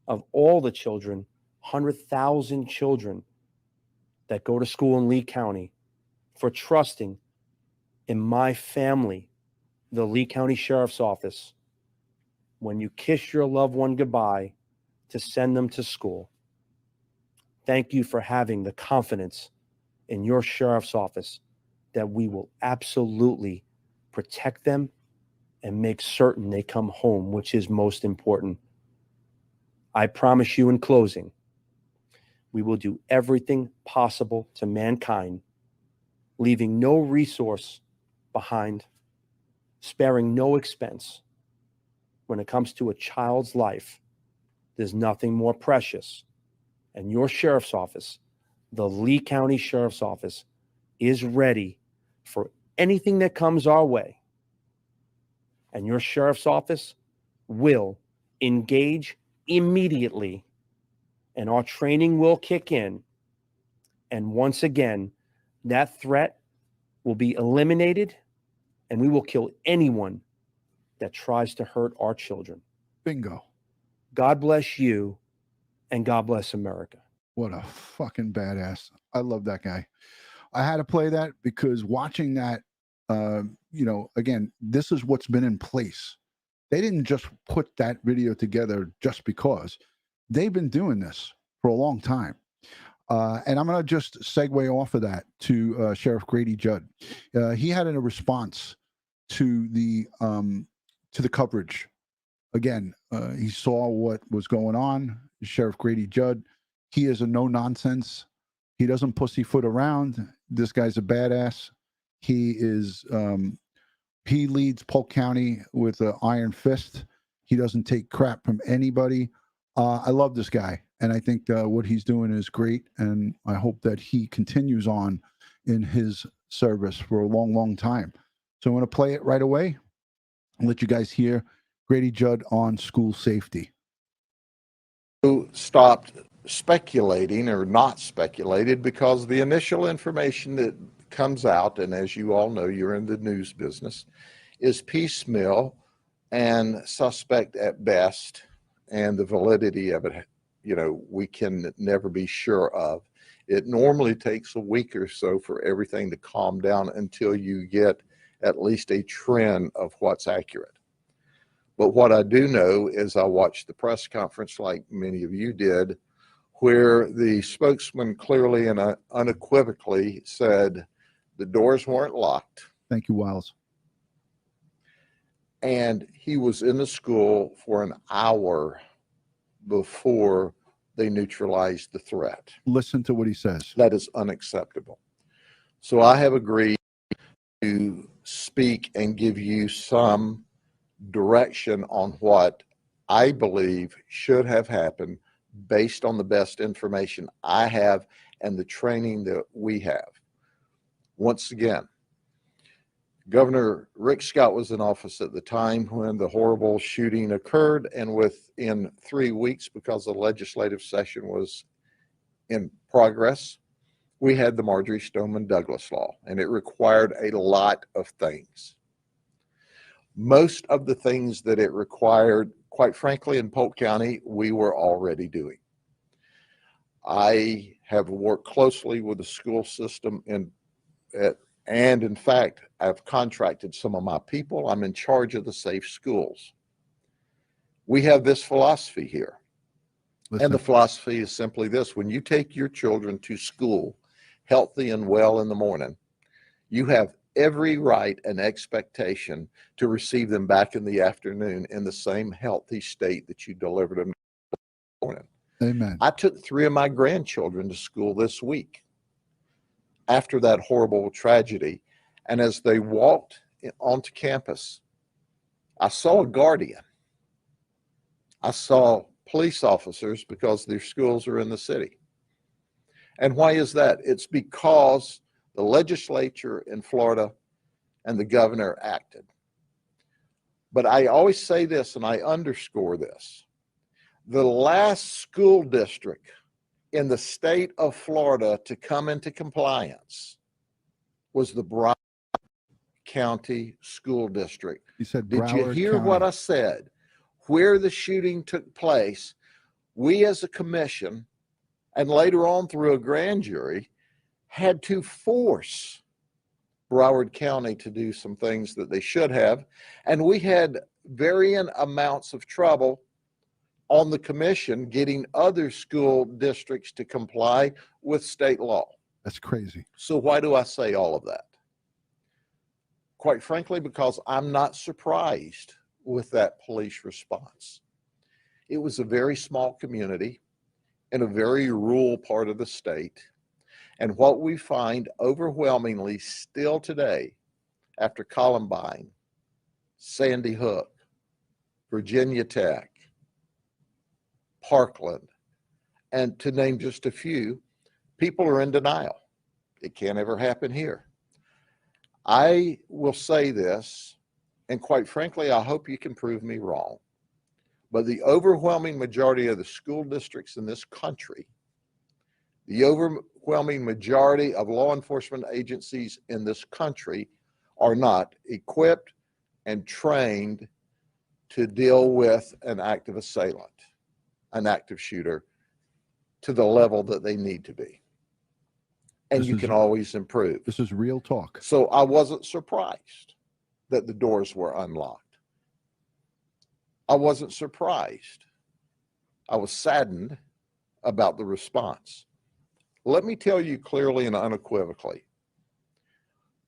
of all the children, 100,000 children that go to school in Lee County, for trusting in my family, the Lee County Sheriff's Office, when you kiss your loved one goodbye to send them to school. Thank you for having the confidence in your sheriff's office that we will absolutely protect them and make certain they come home, which is most important. I promise you in closing, we will do everything possible to mankind, leaving no resource behind, sparing no expense. When it comes to a child's life, there's nothing more precious. And your sheriff's office, the Lee County Sheriff's Office, is ready for anything that comes our way. And your sheriff's office will engage immediately, and our training will kick in. And once again, that threat will be eliminated, and we will kill anyone that tries to hurt our children. Bingo. God bless you, and God bless America. What a fucking badass. I love that guy. I had to play that because watching that, again, this is what's been in place. They didn't just put that video together just because. They've been doing this for a long time. And I'm going to just segue off of that to Sheriff Grady Judd. He had a response to the coverage. Again, he saw what was going on. Sheriff Grady Judd, he is a no-nonsense. He doesn't pussyfoot around. This guy's a badass. He is. He leads Polk County with an iron fist. He doesn't take crap from anybody. I love this guy, and I think what he's doing is great, and I hope that he continues on in his service for a long, long time. So I'm going to play it right away and let you guys hear Grady Judd on school safety. Who stopped speculating or not speculated because the initial information that comes out, and as you all know, you're in the news business, is piecemeal and suspect at best, and the validity of it, we can never be sure of. It normally takes a week or so for everything to calm down until you get at least a trend of what's accurate. But what I do know is I watched the press conference like many of you did, where the spokesman clearly and unequivocally said the doors weren't locked. Thank you, Wiles. And he was in the school for an hour before they neutralized the threat. Listen to what he says. That is unacceptable. So I have agreed to speak and give you some direction on what I believe should have happened based on the best information I have and the training that we have. Once again, Governor Rick Scott was in office at the time when the horrible shooting occurred, and within 3 weeks, because the legislative session was in progress, we had the Marjorie Stoneman Douglas law, and it required a lot of things. Most of the things that it required, quite frankly, in Polk County, we were already doing. I have worked closely with the school system and in fact, I've contracted some of my people. I'm in charge of the safe schools. We have this philosophy here. Listen. And the philosophy is simply this: when you take your children to school healthy and well in the morning, you have every right and expectation to receive them back in the afternoon in the same healthy state that you delivered them in the morning. Amen. I took 3 of my grandchildren to school this week after that horrible tragedy. And as they walked onto campus, I saw a guardian. I saw police officers because their schools are in the city. And why is that? It's because the legislature in Florida and the governor acted. But I always say this, and I underscore this: the last school district in the state of Florida to come into compliance was the Broward County School District. He said, Did you Broward hear County. what I said? Where the shooting took place, we as a commission, and later on through a grand jury, had to force Broward County to do some things that they should have. And we had varying amounts of trouble on the commission getting other school districts to comply with state law. That's crazy. So why do I say all of that? Quite frankly, because I'm not surprised with that police response. It was a very small community in a very rural part of the state. And what we find overwhelmingly still today, after Columbine, Sandy Hook, Virginia Tech, Parkland, and to name just a few, people are in denial. It can't ever happen here. I will say this, and quite frankly, I hope you can prove me wrong. But the overwhelming majority of the school districts in this country, the overwhelming majority of law enforcement agencies in this country are not equipped and trained to deal with an active assailant, an active shooter, to the level that they need to be. And you can always improve. This is real talk. So I wasn't surprised that the doors were unlocked. I wasn't surprised. I was saddened about the response. Let me tell you clearly and unequivocally,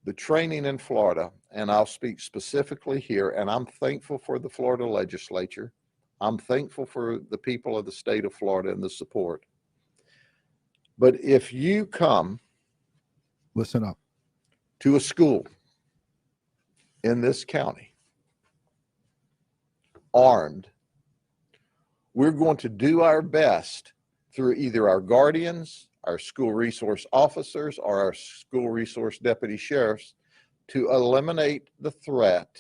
the training in Florida, and I'll speak specifically here, and I'm thankful for the Florida legislature. I'm thankful for the people of the state of Florida and the support. But if you come, listen up, to a school in this county armed, we're going to do our best through either our guardians, our school resource officers, or our school resource deputy sheriffs to eliminate the threat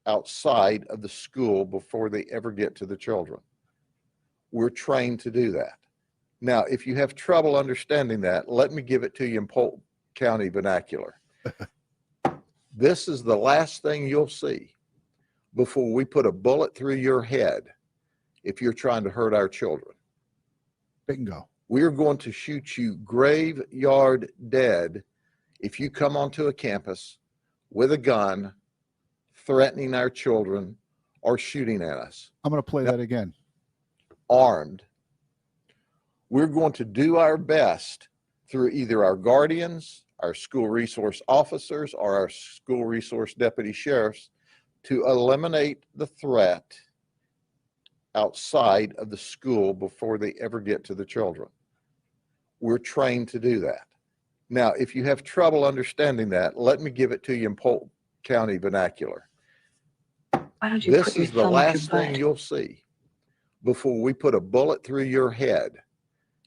outside of the school before they ever get to the children. We're trained to do that. Now, if you have trouble understanding that, let me give it to you in Polk County vernacular. This is the last thing you'll see before we put a bullet through your head if you're trying to hurt our children. Bingo. We're going to shoot you graveyard dead if you come onto a campus with a gun, threatening our children or shooting at us. I'm going to play that again. Armed. We're going to do our best through either our guardians, our school resource officers, or our school resource deputy sheriffs to eliminate the threat outside of the school before they ever get to the children. We're trained to do that. Now, if you have trouble understanding that, let me give it to you in Polk County vernacular. Why don't you This put your is the thumb up your last thing butt? you'll see before we put a bullet through your head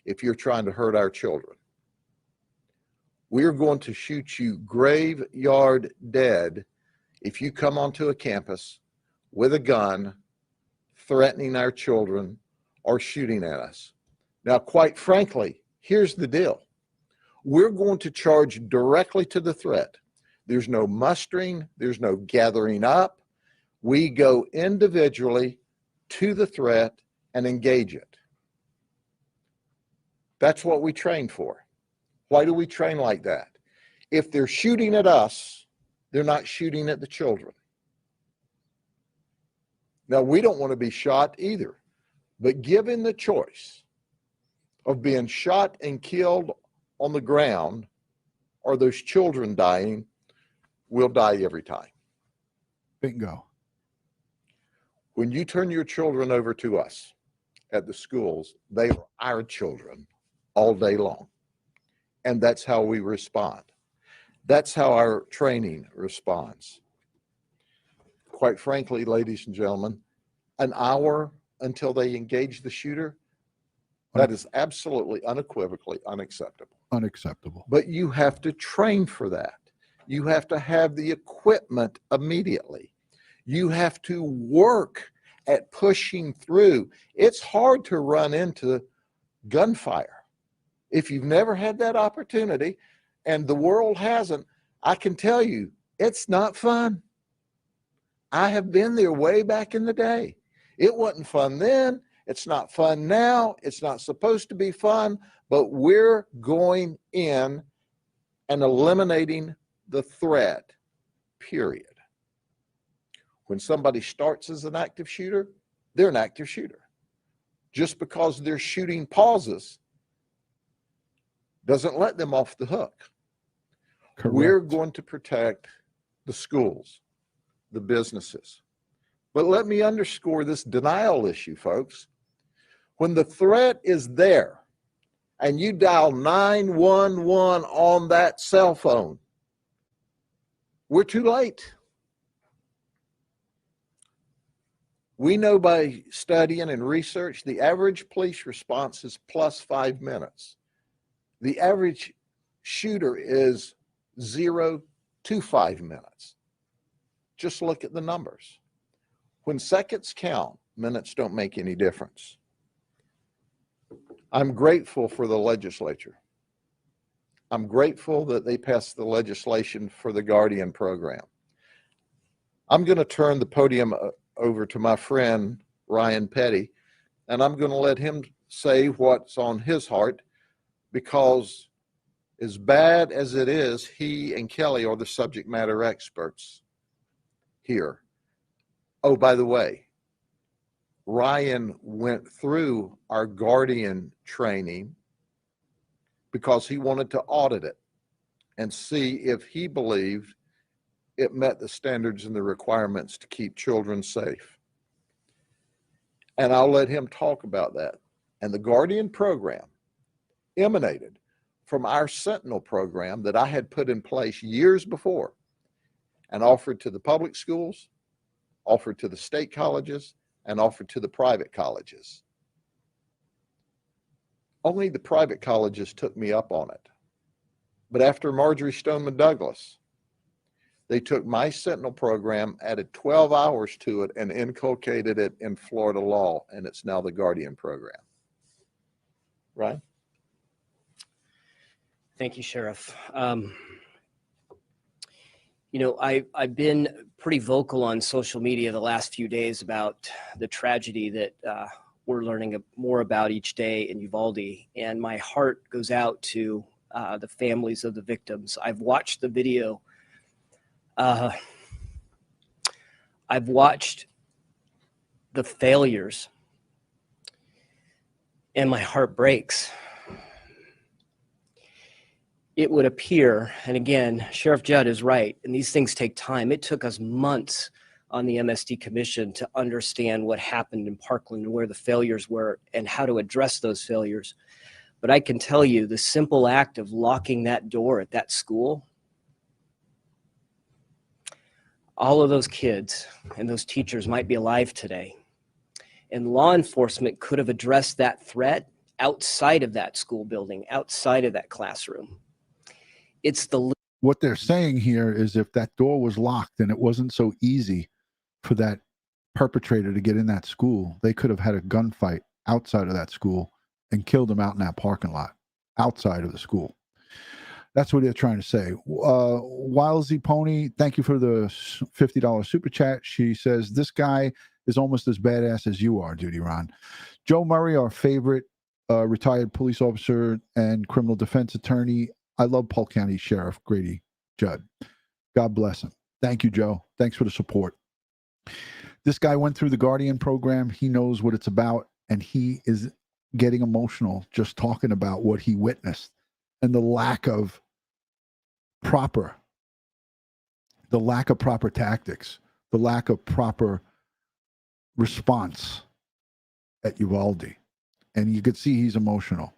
if you're trying to hurt our children. We're going to shoot you graveyard dead if you come onto a campus with a gun, threatening our children or shooting at us. Now, quite frankly, here's the deal. We're going to charge directly to the threat. There's no mustering, there's no gathering up. We go individually to the threat and engage it. That's what we train for. Why do we train like that? If they're shooting at us, they're not shooting at the children. Now, we don't want to be shot either, but given the choice of being shot and killed on the ground or those children dying, we'll die every time. Bingo. When you turn your children over to us at the schools, they are our children all day long. And that's how we respond. That's how our training responds. Quite frankly, ladies and gentlemen, an hour until they engage the shooter, that is absolutely unequivocally unacceptable. Unacceptable. But you have to train for that. You have to have the equipment immediately. You have to work at pushing through. It's hard to run into gunfire. If you've never had that opportunity, and the world hasn't, I can tell you, it's not fun. I have been there way back in the day. It wasn't fun then. It's not fun now. It's not supposed to be fun, but we're going in and eliminating the threat, period. When somebody starts as an active shooter, they're an active shooter. Just because their shooting pauses doesn't let them off the hook. Correct. We're going to protect the schools, the businesses. But let me underscore this denial issue, folks. When the threat is there and you dial 911 on that cell phone, we're too late. We know by studying and research, the average police response is plus 5 minutes. The average shooter is 0 to 5 minutes. Just look at the numbers. When seconds count, minutes don't make any difference. I'm grateful for the legislature. I'm grateful that they passed the legislation for the Guardian program. I'm going to turn the podium over to my friend, Ryan Petty, and I'm going to let him say what's on his heart, because as bad as it is, he and Kelly are the subject matter experts here. Oh, by the way, Ryan went through our Guardian training because he wanted to audit it and see if he believed it met the standards and the requirements to keep children safe. And I'll let him talk about that. And the Guardian program emanated from our Sentinel program that I had put in place years before and offered to the public schools, offered to the state colleges, and offered to the private colleges. Only the private colleges took me up on it. But after Marjorie Stoneman Douglas, they took my Sentinel program, added 12 hours to it, and inculcated it in Florida law, and it's now the Guardian program. Right? Thank you, Sheriff. You know, I've been pretty vocal on social media the last few days about the tragedy that we're learning more about each day in Uvalde, and my heart goes out to the families of the victims. I've watched the video. I've watched the failures, and my heart breaks. It would appear, and again, Sheriff Judd is right, and these things take time. It took us months on the MSD Commission to understand what happened in Parkland and where the failures were and how to address those failures. But I can tell you, the simple act of locking that door at that school, all of those kids and those teachers might be alive today. And law enforcement could have addressed that threat outside of that school building, outside of that classroom. It's the What they're saying here is if that door was locked and it wasn't so easy for that perpetrator to get in that school, they could have had a gunfight outside of that school and killed him out in that parking lot outside of the school. That's what they're trying to say. Wilesy Pony, thank you for the $50 super chat. She says, this guy is almost as badass as you are, DutyRon. Joe Murray, our favorite retired police officer and criminal defense attorney. I love Polk County Sheriff Grady Judd. God bless him. Thank you, Joe. Thanks for the support. This guy went through the Guardian program. He knows what it's about, and he is getting emotional just talking about what he witnessed and the lack of proper tactics, the lack of proper response at Uvalde. And you could see he's emotional.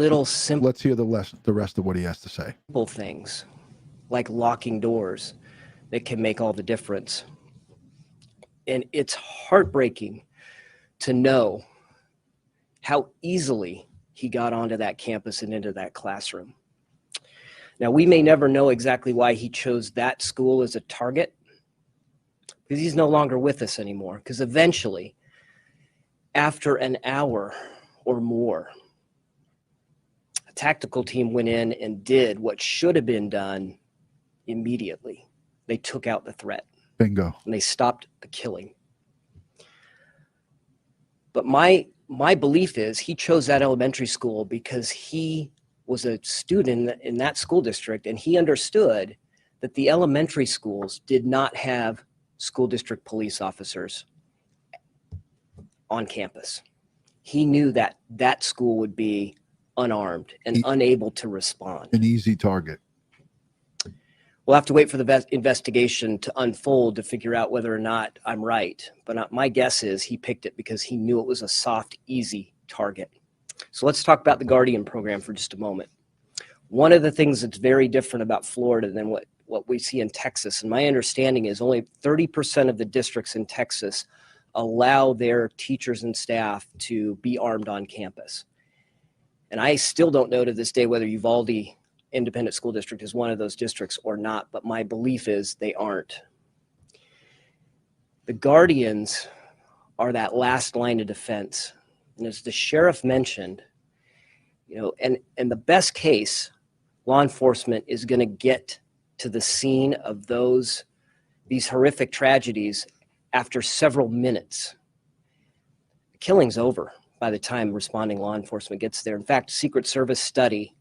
little simple Let's hear the rest of what he has to say. things like locking doors that can make all the difference. And it's heartbreaking to know how easily he got onto that campus and into that classroom. Now, we may never know exactly why he chose that school as a target, because he's no longer with us anymore. Because eventually, after an hour or more, a tactical team went in and did what should have been done immediately. They took out the threat. Bingo. And they stopped the killing. But my belief is he chose that elementary school because he was a student in that school district, and he understood that the elementary schools did not have school district police officers on campus. He knew that that school would be unarmed and unable to respond. An easy target. We'll have to wait for the investigation to unfold to figure out whether or not I'm right. But my guess is he picked it because he knew it was a soft, easy target. So let's talk about the Guardian program for just a moment. One of the things that's very different about Florida than what we see in Texas, and my understanding is only 30% of the districts in Texas allow their teachers and staff to be armed on campus. And I still don't know to this day whether Uvalde Independent School District is one of those districts or not, but my belief is they aren't. The Guardians are that last line of defense. And as the sheriff mentioned, and the best case, law enforcement is going to get to the scene of these horrific tragedies after several minutes. The killing's over by the time responding law enforcement gets there. In fact, Secret Service study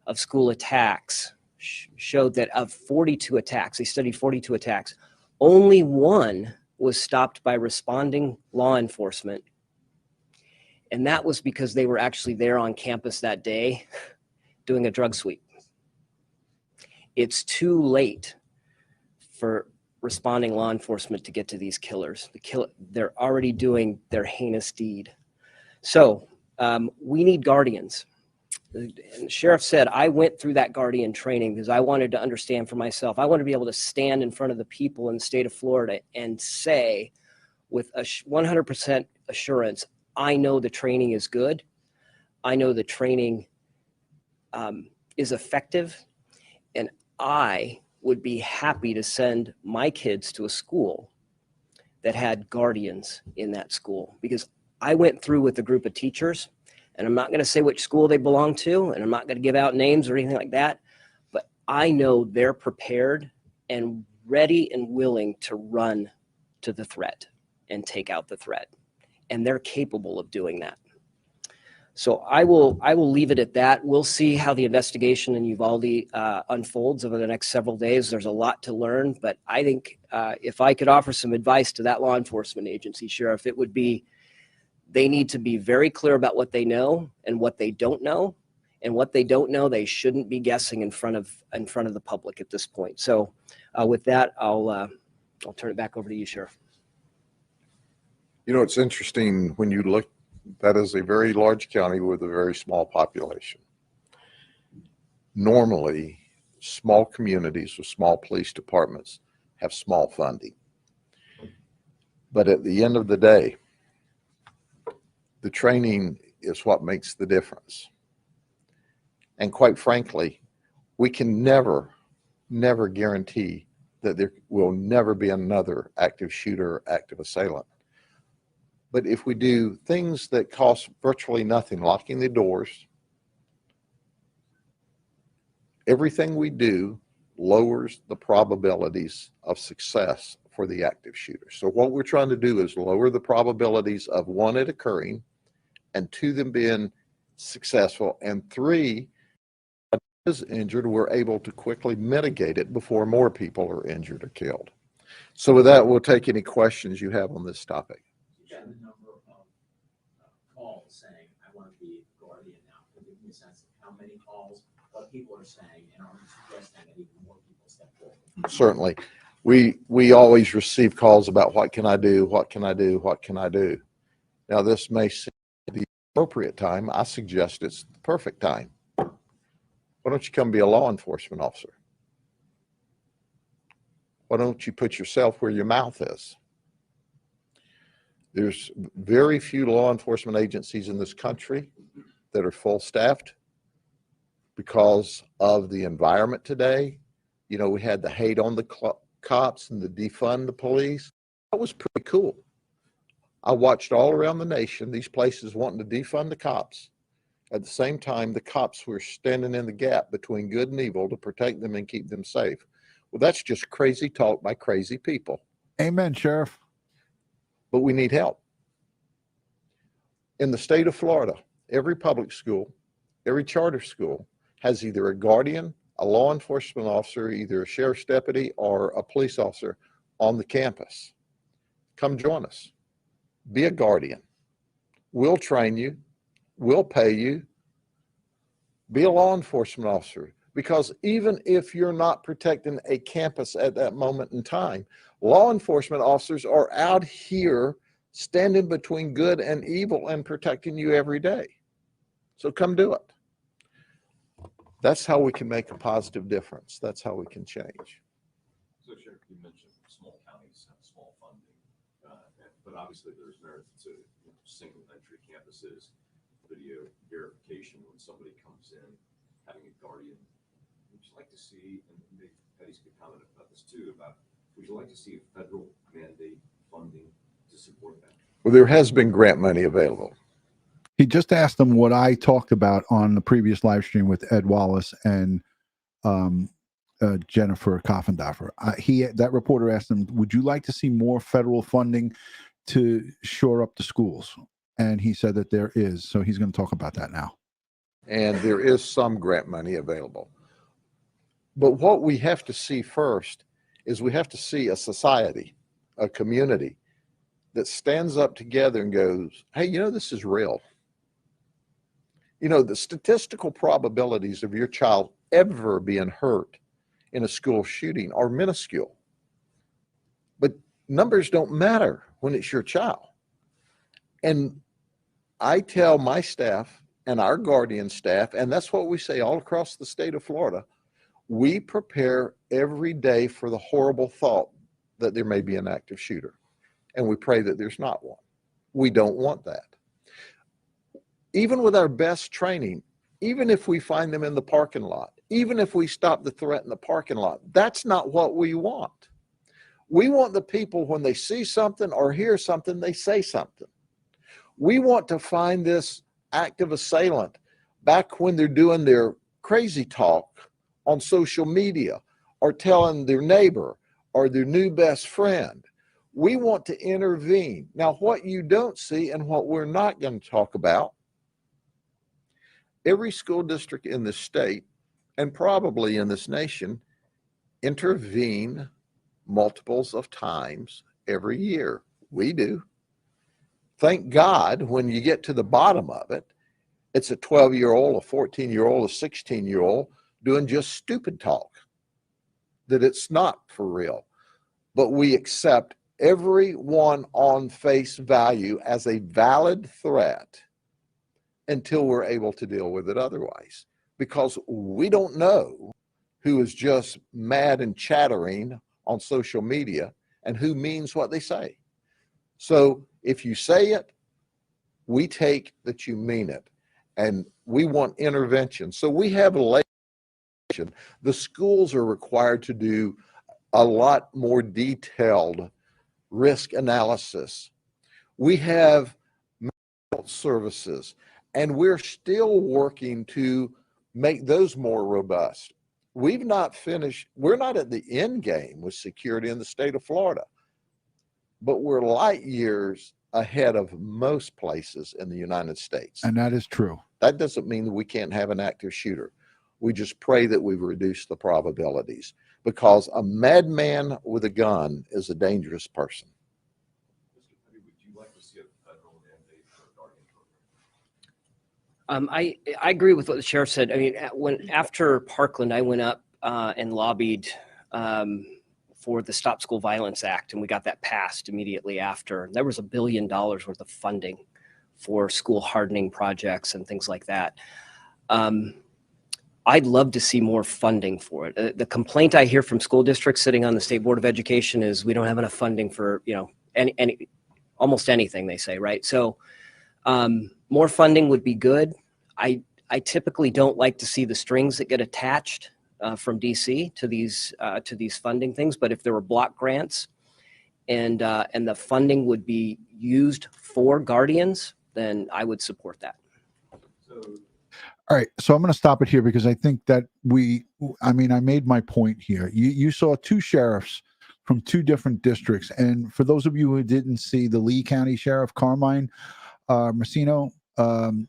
of school attacks showed that of 42 attacks, they studied 42 attacks, only one was stopped by responding law enforcement. And that was because they were actually there on campus that day doing a drug sweep. It's too late for responding law enforcement to get to these killers. They're already doing their heinous deed. So we need guardians. And the sheriff said, I went through that guardian training because I wanted to understand for myself. I want to be able to stand in front of the people in the state of Florida and say with a 100% assurance, I know the training is good. I know the training is effective. And I would be happy to send my kids to a school that had guardians in that school, because I went through with a group of teachers, and I'm not going to say which school they belong to, and I'm not going to give out names or anything like that, but I know they're prepared and ready and willing to run to the threat and take out the threat. And they're capable of doing that. So I will leave it at that. We'll see how the investigation in Uvalde unfolds over the next several days. There's a lot to learn, but I think if I could offer some advice to that law enforcement agency, Sheriff, it would be they need to be very clear about what they know and what they don't know. And what they don't know, they shouldn't be guessing in front of the public at this point. So with that, I'll turn it back over to you, Sheriff. It's interesting when you look, that is a very large county with a very small population. Normally, small communities with small police departments have small funding. But at the end of the day, the training is what makes the difference. And quite frankly, we can never guarantee that there will never be another active shooter or active assailant. But if we do things that cost virtually nothing, locking the doors, everything we do lowers the probabilities of success for the active shooter. So what we're trying to do is lower the probabilities of one, it occurring, and two, them being successful, and three, if is injured, we're able to quickly mitigate it before more people are injured or killed. So with that, we'll take any questions you have on this topic. The number of calls saying, I want to be a guardian now. Can you give me a sense of how many calls, what people are saying, and are you suggesting that even more people step forward? Certainly. We always receive calls about what can I do, what can I do, what can I do? Now, this may seem the appropriate time. I suggest it's the perfect time. Why don't you come be a law enforcement officer? Why don't you put yourself where your mouth is? There's very few law enforcement agencies in this country that are full staffed because of the environment today. We had the hate on the cops and the defund the police. That was pretty cool. I watched all around the nation, these places wanting to defund the cops. At the same time, the cops were standing in the gap between good and evil to protect them and keep them safe. Well, that's just crazy talk by crazy people. Amen, Sheriff. But we need help. In the state of Florida, every public school, every charter school has either a guardian, a law enforcement officer, either a sheriff's deputy or a police officer on the campus. Come join us. Be a guardian. We'll train you. We'll pay you. Be a law enforcement officer, because even if you're not protecting a campus at that moment in time, law enforcement officers are out here standing between good and evil and protecting you every day. So come do it. That's how we can make a positive difference. That's how we can change. So, Sheriff, you mentioned small counties have small funding, but obviously there's merit to single entry campuses, video verification when somebody comes in, having a guardian. Would you like to see, and maybe Patty's could comment about this too, would you like to see a federal mandate funding to support that? Well, there has been grant money available. He just asked them what I talked about on the previous live stream with Ed Wallace and Jennifer Koffendorfer. That reporter asked him, would you like to see more federal funding to shore up the schools? And he said that there is. So he's going to talk about that now. And there is some grant money available. But what we have to see first is we have to see a society, a community that stands up together and goes, hey, you know, this is real. You know, the statistical probabilities of your child ever being hurt in a school shooting are minuscule. But numbers don't matter when it's your child. And I tell my staff and our guardian staff, and that's what we say all across the state of Florida, we prepare every day for the horrible thought that there may be an active shooter. And we pray that there's not one. We don't want that. Even with our best training, even if we find them in the parking lot, even if we stop the threat in the parking lot, that's not what we want. We want the people, when they see something or hear something, they say something. We want to find this active assailant back when they're doing their crazy talk on social media or telling their neighbor or their new best friend. We want to intervene. Now, what you don't see and what we're not going to talk about, every school district in this state and probably in this nation intervene multiples of times every year. We do. Thank God when you get to the bottom of it, it's a 12-year-old, a 14-year-old, a 16-year-old doing just stupid talk, that it's not for real. But we accept everyone on face value as a valid threat until we're able to deal with it otherwise, because we don't know who is just mad and chattering on social media and who means what they say. So if you say it, we take that you mean it, and we want intervention. So we have legislation. The schools are required to do a lot more detailed risk analysis. We have mental services, and we're still working to make those more robust. We've not finished, we're not at the end game with security in the state of Florida, but we're light years ahead of most places in the United States. And that is true. That doesn't mean that we can't have an active shooter. We just pray that we've reduced the probabilities, because a madman with a gun is a dangerous person. Would you like to see a federal mandate for a guardian program? I agree with what the sheriff said. I mean, after Parkland, I went up and lobbied for the Stop School Violence Act, and we got that passed immediately after. There was $1 billion worth of funding for school hardening projects and things like that. I'd love to see more funding for it. The complaint I hear from school districts sitting on the State Board of Education is we don't have enough funding for, you know, almost anything, they say, right? So more funding would be good. I typically don't like to see the strings that get attached from DC to these funding things, but if there were block grants and the funding would be used for guardians, then I would support that. All right, so I'm going to stop it here because I think that I made my point here. You saw two sheriffs from two different districts, and for those of you who didn't see, the Lee County Sheriff Carmine Marceno,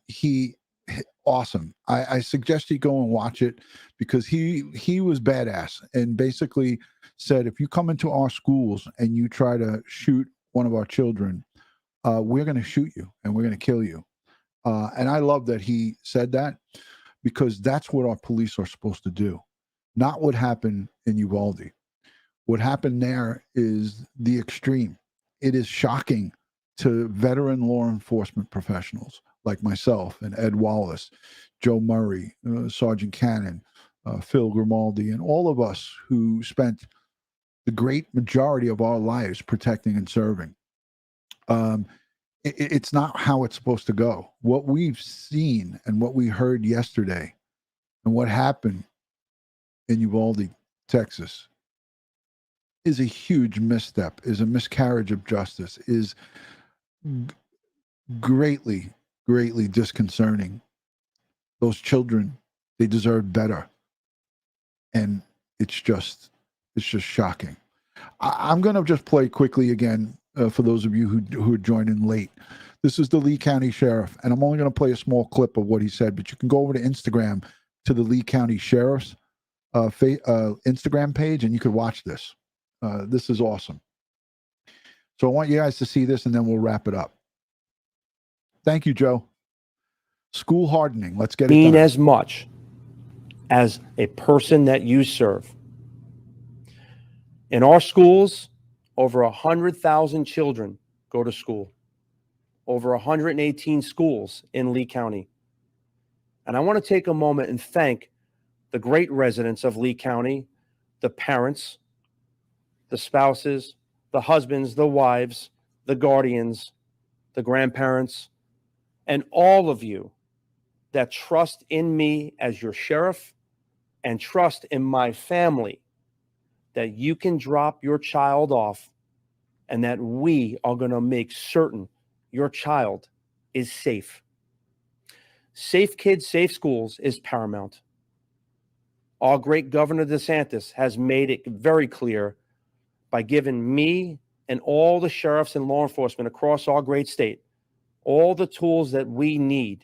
he awesome. I suggest you go and watch it, because he was badass and basically said, if you come into our schools and you try to shoot one of our children, we're going to shoot you and we're going to kill you. And I love that he said that, because that's what our police are supposed to do, not what happened in Uvalde. What happened there is the extreme. It is shocking to veteran law enforcement professionals like myself and Ed Wallace, Joe Murray, Sergeant Cannon, Phil Grimaldi, and all of us who spent the great majority of our lives protecting and serving. It's not how it's supposed to go. What we've seen and what we heard yesterday and what happened in Uvalde, Texas, is a huge misstep, is a miscarriage of justice, is greatly, greatly disconcerting. Those children, they deserve better. And it's just shocking. I'm going to just play quickly again for those of you who are joining late. This is the Lee County Sheriff, and I'm only going to play a small clip of what he said, but you can go over to Instagram to the Lee County Sheriff's Instagram page, and you could watch this. This is awesome. So I want you guys to see this, and then we'll wrap it up. Thank you, Joe. School hardening. Let's get it done. As much as a person that you serve. In our schools, over 100,000 children go to school. Over 118 schools in Lee County. And I want to take a moment and thank the great residents of Lee County, the parents, the spouses, the husbands, the wives, the guardians, the grandparents, and all of you that trust in me as your sheriff and trust in my family that you can drop your child off and that we are going to make certain your child is safe. Safe kids, safe schools is paramount. Our great Governor DeSantis has made it very clear by giving me and all the sheriffs and law enforcement across our great state all the tools that we need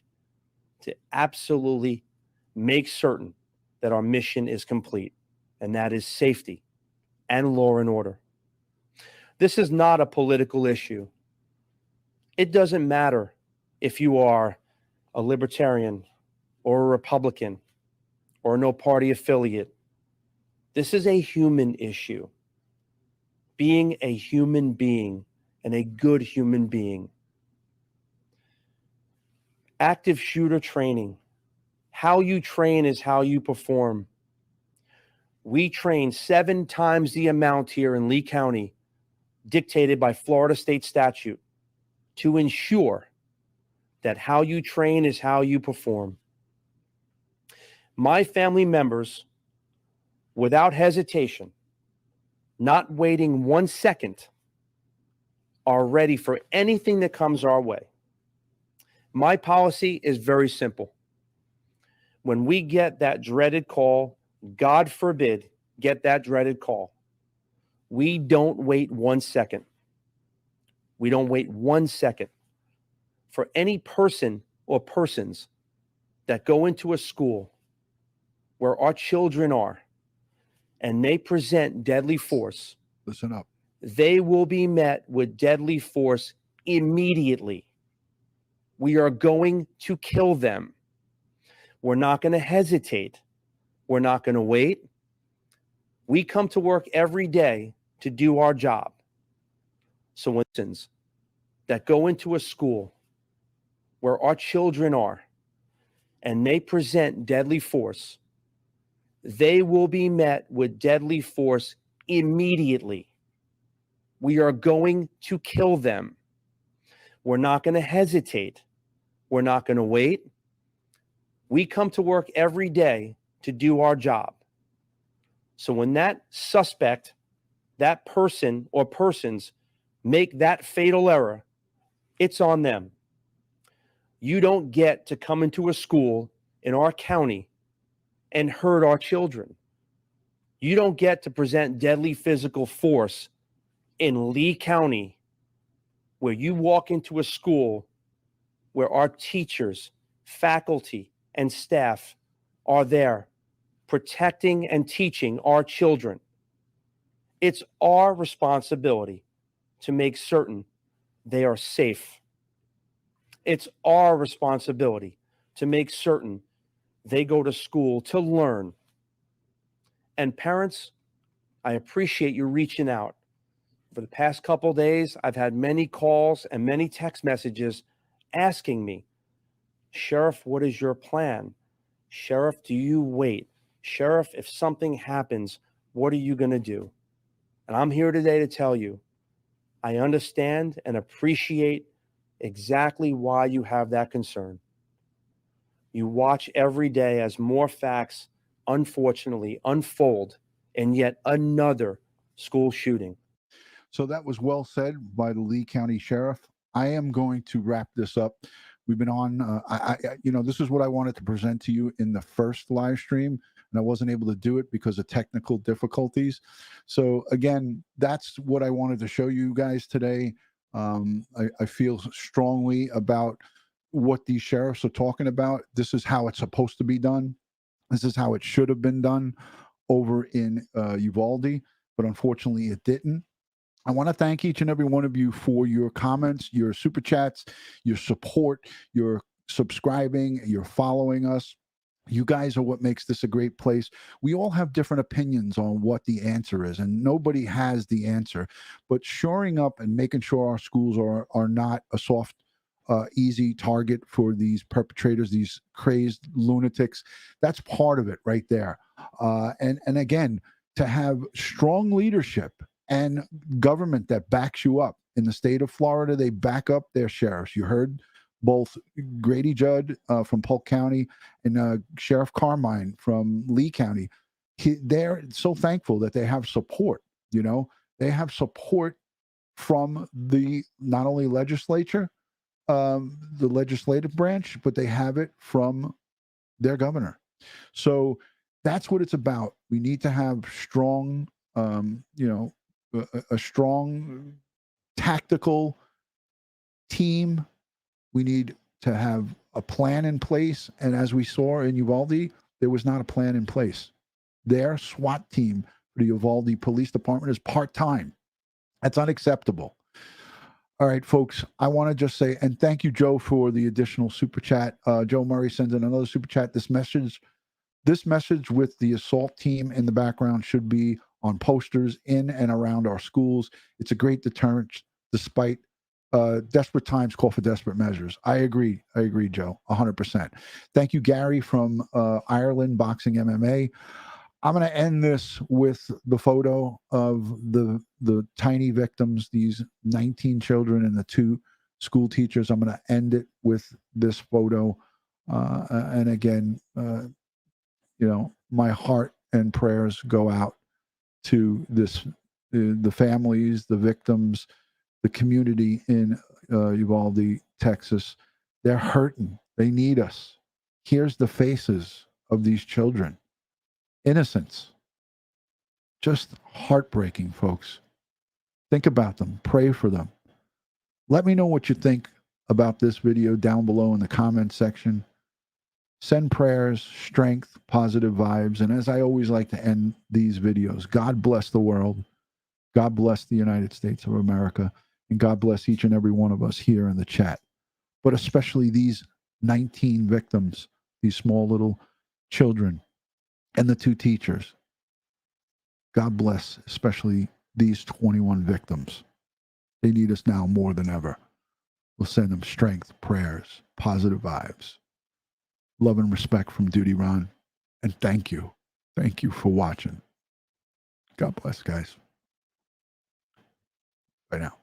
to absolutely make certain that our mission is complete, and that is safety and law and order. This is not a political issue. It doesn't matter if you are a libertarian or a Republican or no party affiliate. This is a human issue. Being a human being and a good human being. Active shooter training. How you train is how you perform. We train 7 times the amount here in Lee County, dictated by Florida state statute, to ensure that how you train is how you perform. My family members, without hesitation, not waiting 1 second, are ready for anything that comes our way. My policy is very simple. When we get that dreaded call, God forbid, get that dreaded call, we don't wait 1 second. We don't wait 1 second for any person or persons that go into a school where our children are and they present deadly force. Listen up. They will be met with deadly force immediately. We are going to kill them. We're not going to hesitate. We're not going to wait. We come to work every day to do our job. So when that go into a school where our children are and they present deadly force, they will be met with deadly force immediately. We are going to kill them. We're not going to hesitate. We're not going to wait. We come to work every day to do our job. So when that suspect, that person or persons make that fatal error, it's on them. You don't get to come into a school in our county and hurt our children. You don't get to present deadly physical force in Lee County, where you walk into a school where our teachers, faculty, and staff are there protecting and teaching our children. It's our responsibility to make certain they are safe. It's our responsibility to make certain they go to school to learn. And parents, I appreciate you reaching out. For the past couple of days, I've had many calls and many text messages asking me, Sheriff, what is your plan? Sheriff, do you wait? Sheriff, if something happens, what are you going to do? And I'm here today to tell you, I understand and appreciate exactly why you have that concern. You watch every day as more facts, unfortunately, unfold in yet another school shooting. So that was well said by the Lee County Sheriff. I am going to wrap this up. We've been on, this is what I wanted to present to you in the first live stream, and I wasn't able to do it because of technical difficulties. So again, that's what I wanted to show you guys today. I feel strongly about what these sheriffs are talking about. This is how it's supposed to be done. This is how it should have been done over in Uvalde, but unfortunately it didn't. I want to thank each and every one of you for your comments, your super chats, your support, your subscribing, your following us. You guys are what makes this a great place. We all have different opinions on what the answer is, and nobody has the answer. But shoring up and making sure our schools are not a soft, easy target for these perpetrators, these crazed lunatics, that's part of it right there. And again, to have strong leadership and government that backs you up. In the state of Florida, they back up their sheriffs. You heard both Grady Judd from Polk County and Sheriff Carmine from Lee County. They're so thankful that they have support. You know, they have support from the not only legislature, the legislative branch, but they have it from their governor. So that's what it's about. We need to have strong, a strong tactical team. We need to have a plan in place. And as we saw in Uvalde, there was not a plan in place. Their SWAT team for the Uvalde Police Department is part-time. That's unacceptable. All right, folks, I want to just say, and thank you, Joe, for the additional super chat. Joe Murray sends in another super chat. This message with the assault team in the background should be on posters in and around our schools. It's a great deterrent despite desperate times call for desperate measures. I agree, Joe, 100%. Thank you, Gary from Ireland Boxing MMA. I'm going to end this with the photo of the tiny victims, these 19 children and the 2 school teachers. I'm going to end it with this photo. And again, my heart and prayers go out to the families, the victims, the community in Uvalde, Texas. They're hurting. They need us. Here's the faces of these children. Innocence. Just heartbreaking, folks. Think about them. Pray for them. Let me know what you think about this video down below in the comment section. Send prayers, strength, positive vibes. And as I always like to end these videos, God bless the world. God bless the United States of America. And God bless each and every one of us here in the chat. But especially these 19 victims, these small little children, and the 2 teachers. God bless especially these 21 victims. They need us now more than ever. We'll send them strength, prayers, positive vibes. Love and respect from DutyRon. And thank you. Thank you for watching. God bless, guys. Bye now.